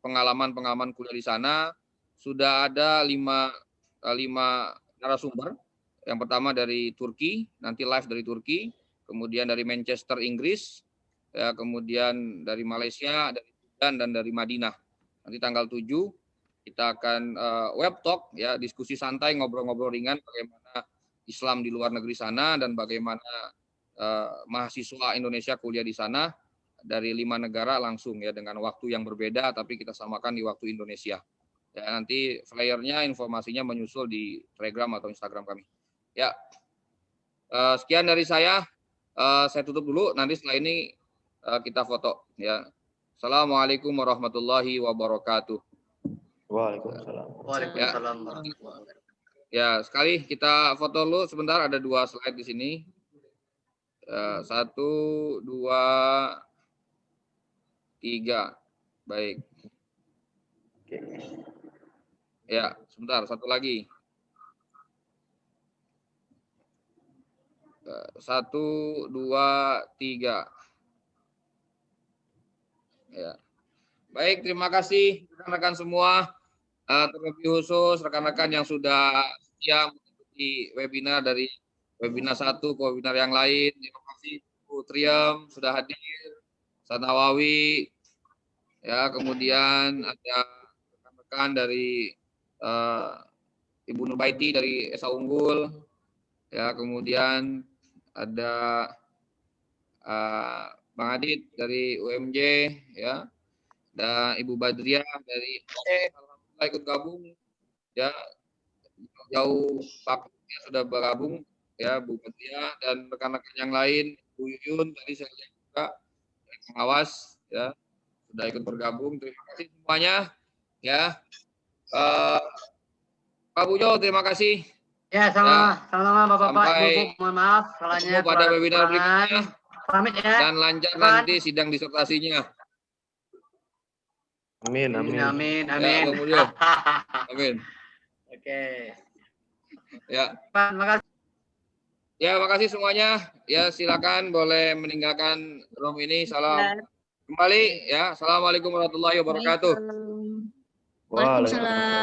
S2: pengalaman kuliah di sana. Sudah ada 5 narasumber. Yang pertama dari Turki, nanti live dari Turki, kemudian dari Manchester, Inggris, ya, kemudian dari Malaysia, dari Sudan, dan dari Madinah. Nanti tanggal 7 kita akan web talk, ya, diskusi santai, ngobrol-ngobrol ringan bagaimana Islam di luar negeri sana dan bagaimana mahasiswa Indonesia kuliah di sana dari 5 negara langsung, ya, dengan waktu yang berbeda tapi kita samakan di waktu Indonesia. Ya, nanti flyernya, informasinya menyusul di Telegram atau Instagram kami. Ya, sekian dari saya. Saya tutup dulu. Nanti setelah ini kita foto. Ya, assalamualaikum warahmatullahi wabarakatuh.
S6: Waalaikumsalam.
S1: Waalaikumsalam.
S2: Ya, sekali kita foto dulu sebentar. Ada 2 slide di sini. 1, 2, 3. Baik.
S6: Oke.
S2: Ya, sebentar, satu lagi. 1, 2, 3. Ya. Baik, terima kasih rekan-rekan semua. Terlebih khusus rekan-rekan yang sudah setia mengikuti webinar dari webinar 1 ke webinar yang lain. Terima kasih Bu Triem sudah hadir, Sanawawi, ya, kemudian ada rekan-rekan dari Ibu Nubaiti dari Esa Unggul, ya, kemudian ada Bang Adit dari UMJ, ya, dan Ibu Badriah dari alhamdulillah ikut gabung, ya, jauh Pak ya, sudah bergabung, ya, Bu Badriah dan rekan-rekan yang lain, Bu Yuyun tadi saya lihat juga pengawas, ya, sudah ikut bergabung. Terima kasih semuanya, ya. Pak Bujo, terima kasih.
S1: Ya, sama-sama Bapak-Bapak, Ibu, mohon maaf salahnya
S2: pada webinar berikutnya.
S1: Pamit ya.
S2: Dan lancar nanti sidang disertasinya.
S6: Amin, amin.
S1: Amin,
S2: Ya,
S1: amin.
S2: Bang Mulyo. Amin.
S1: Oke.
S2: Ya.
S1: Pak, makasih.
S2: Ya, makasih semuanya. Ya, silakan boleh meninggalkan room ini. Salam kembali ya. Assalamualaikum warahmatullahi wabarakatuh.
S6: Waalaikumsalam.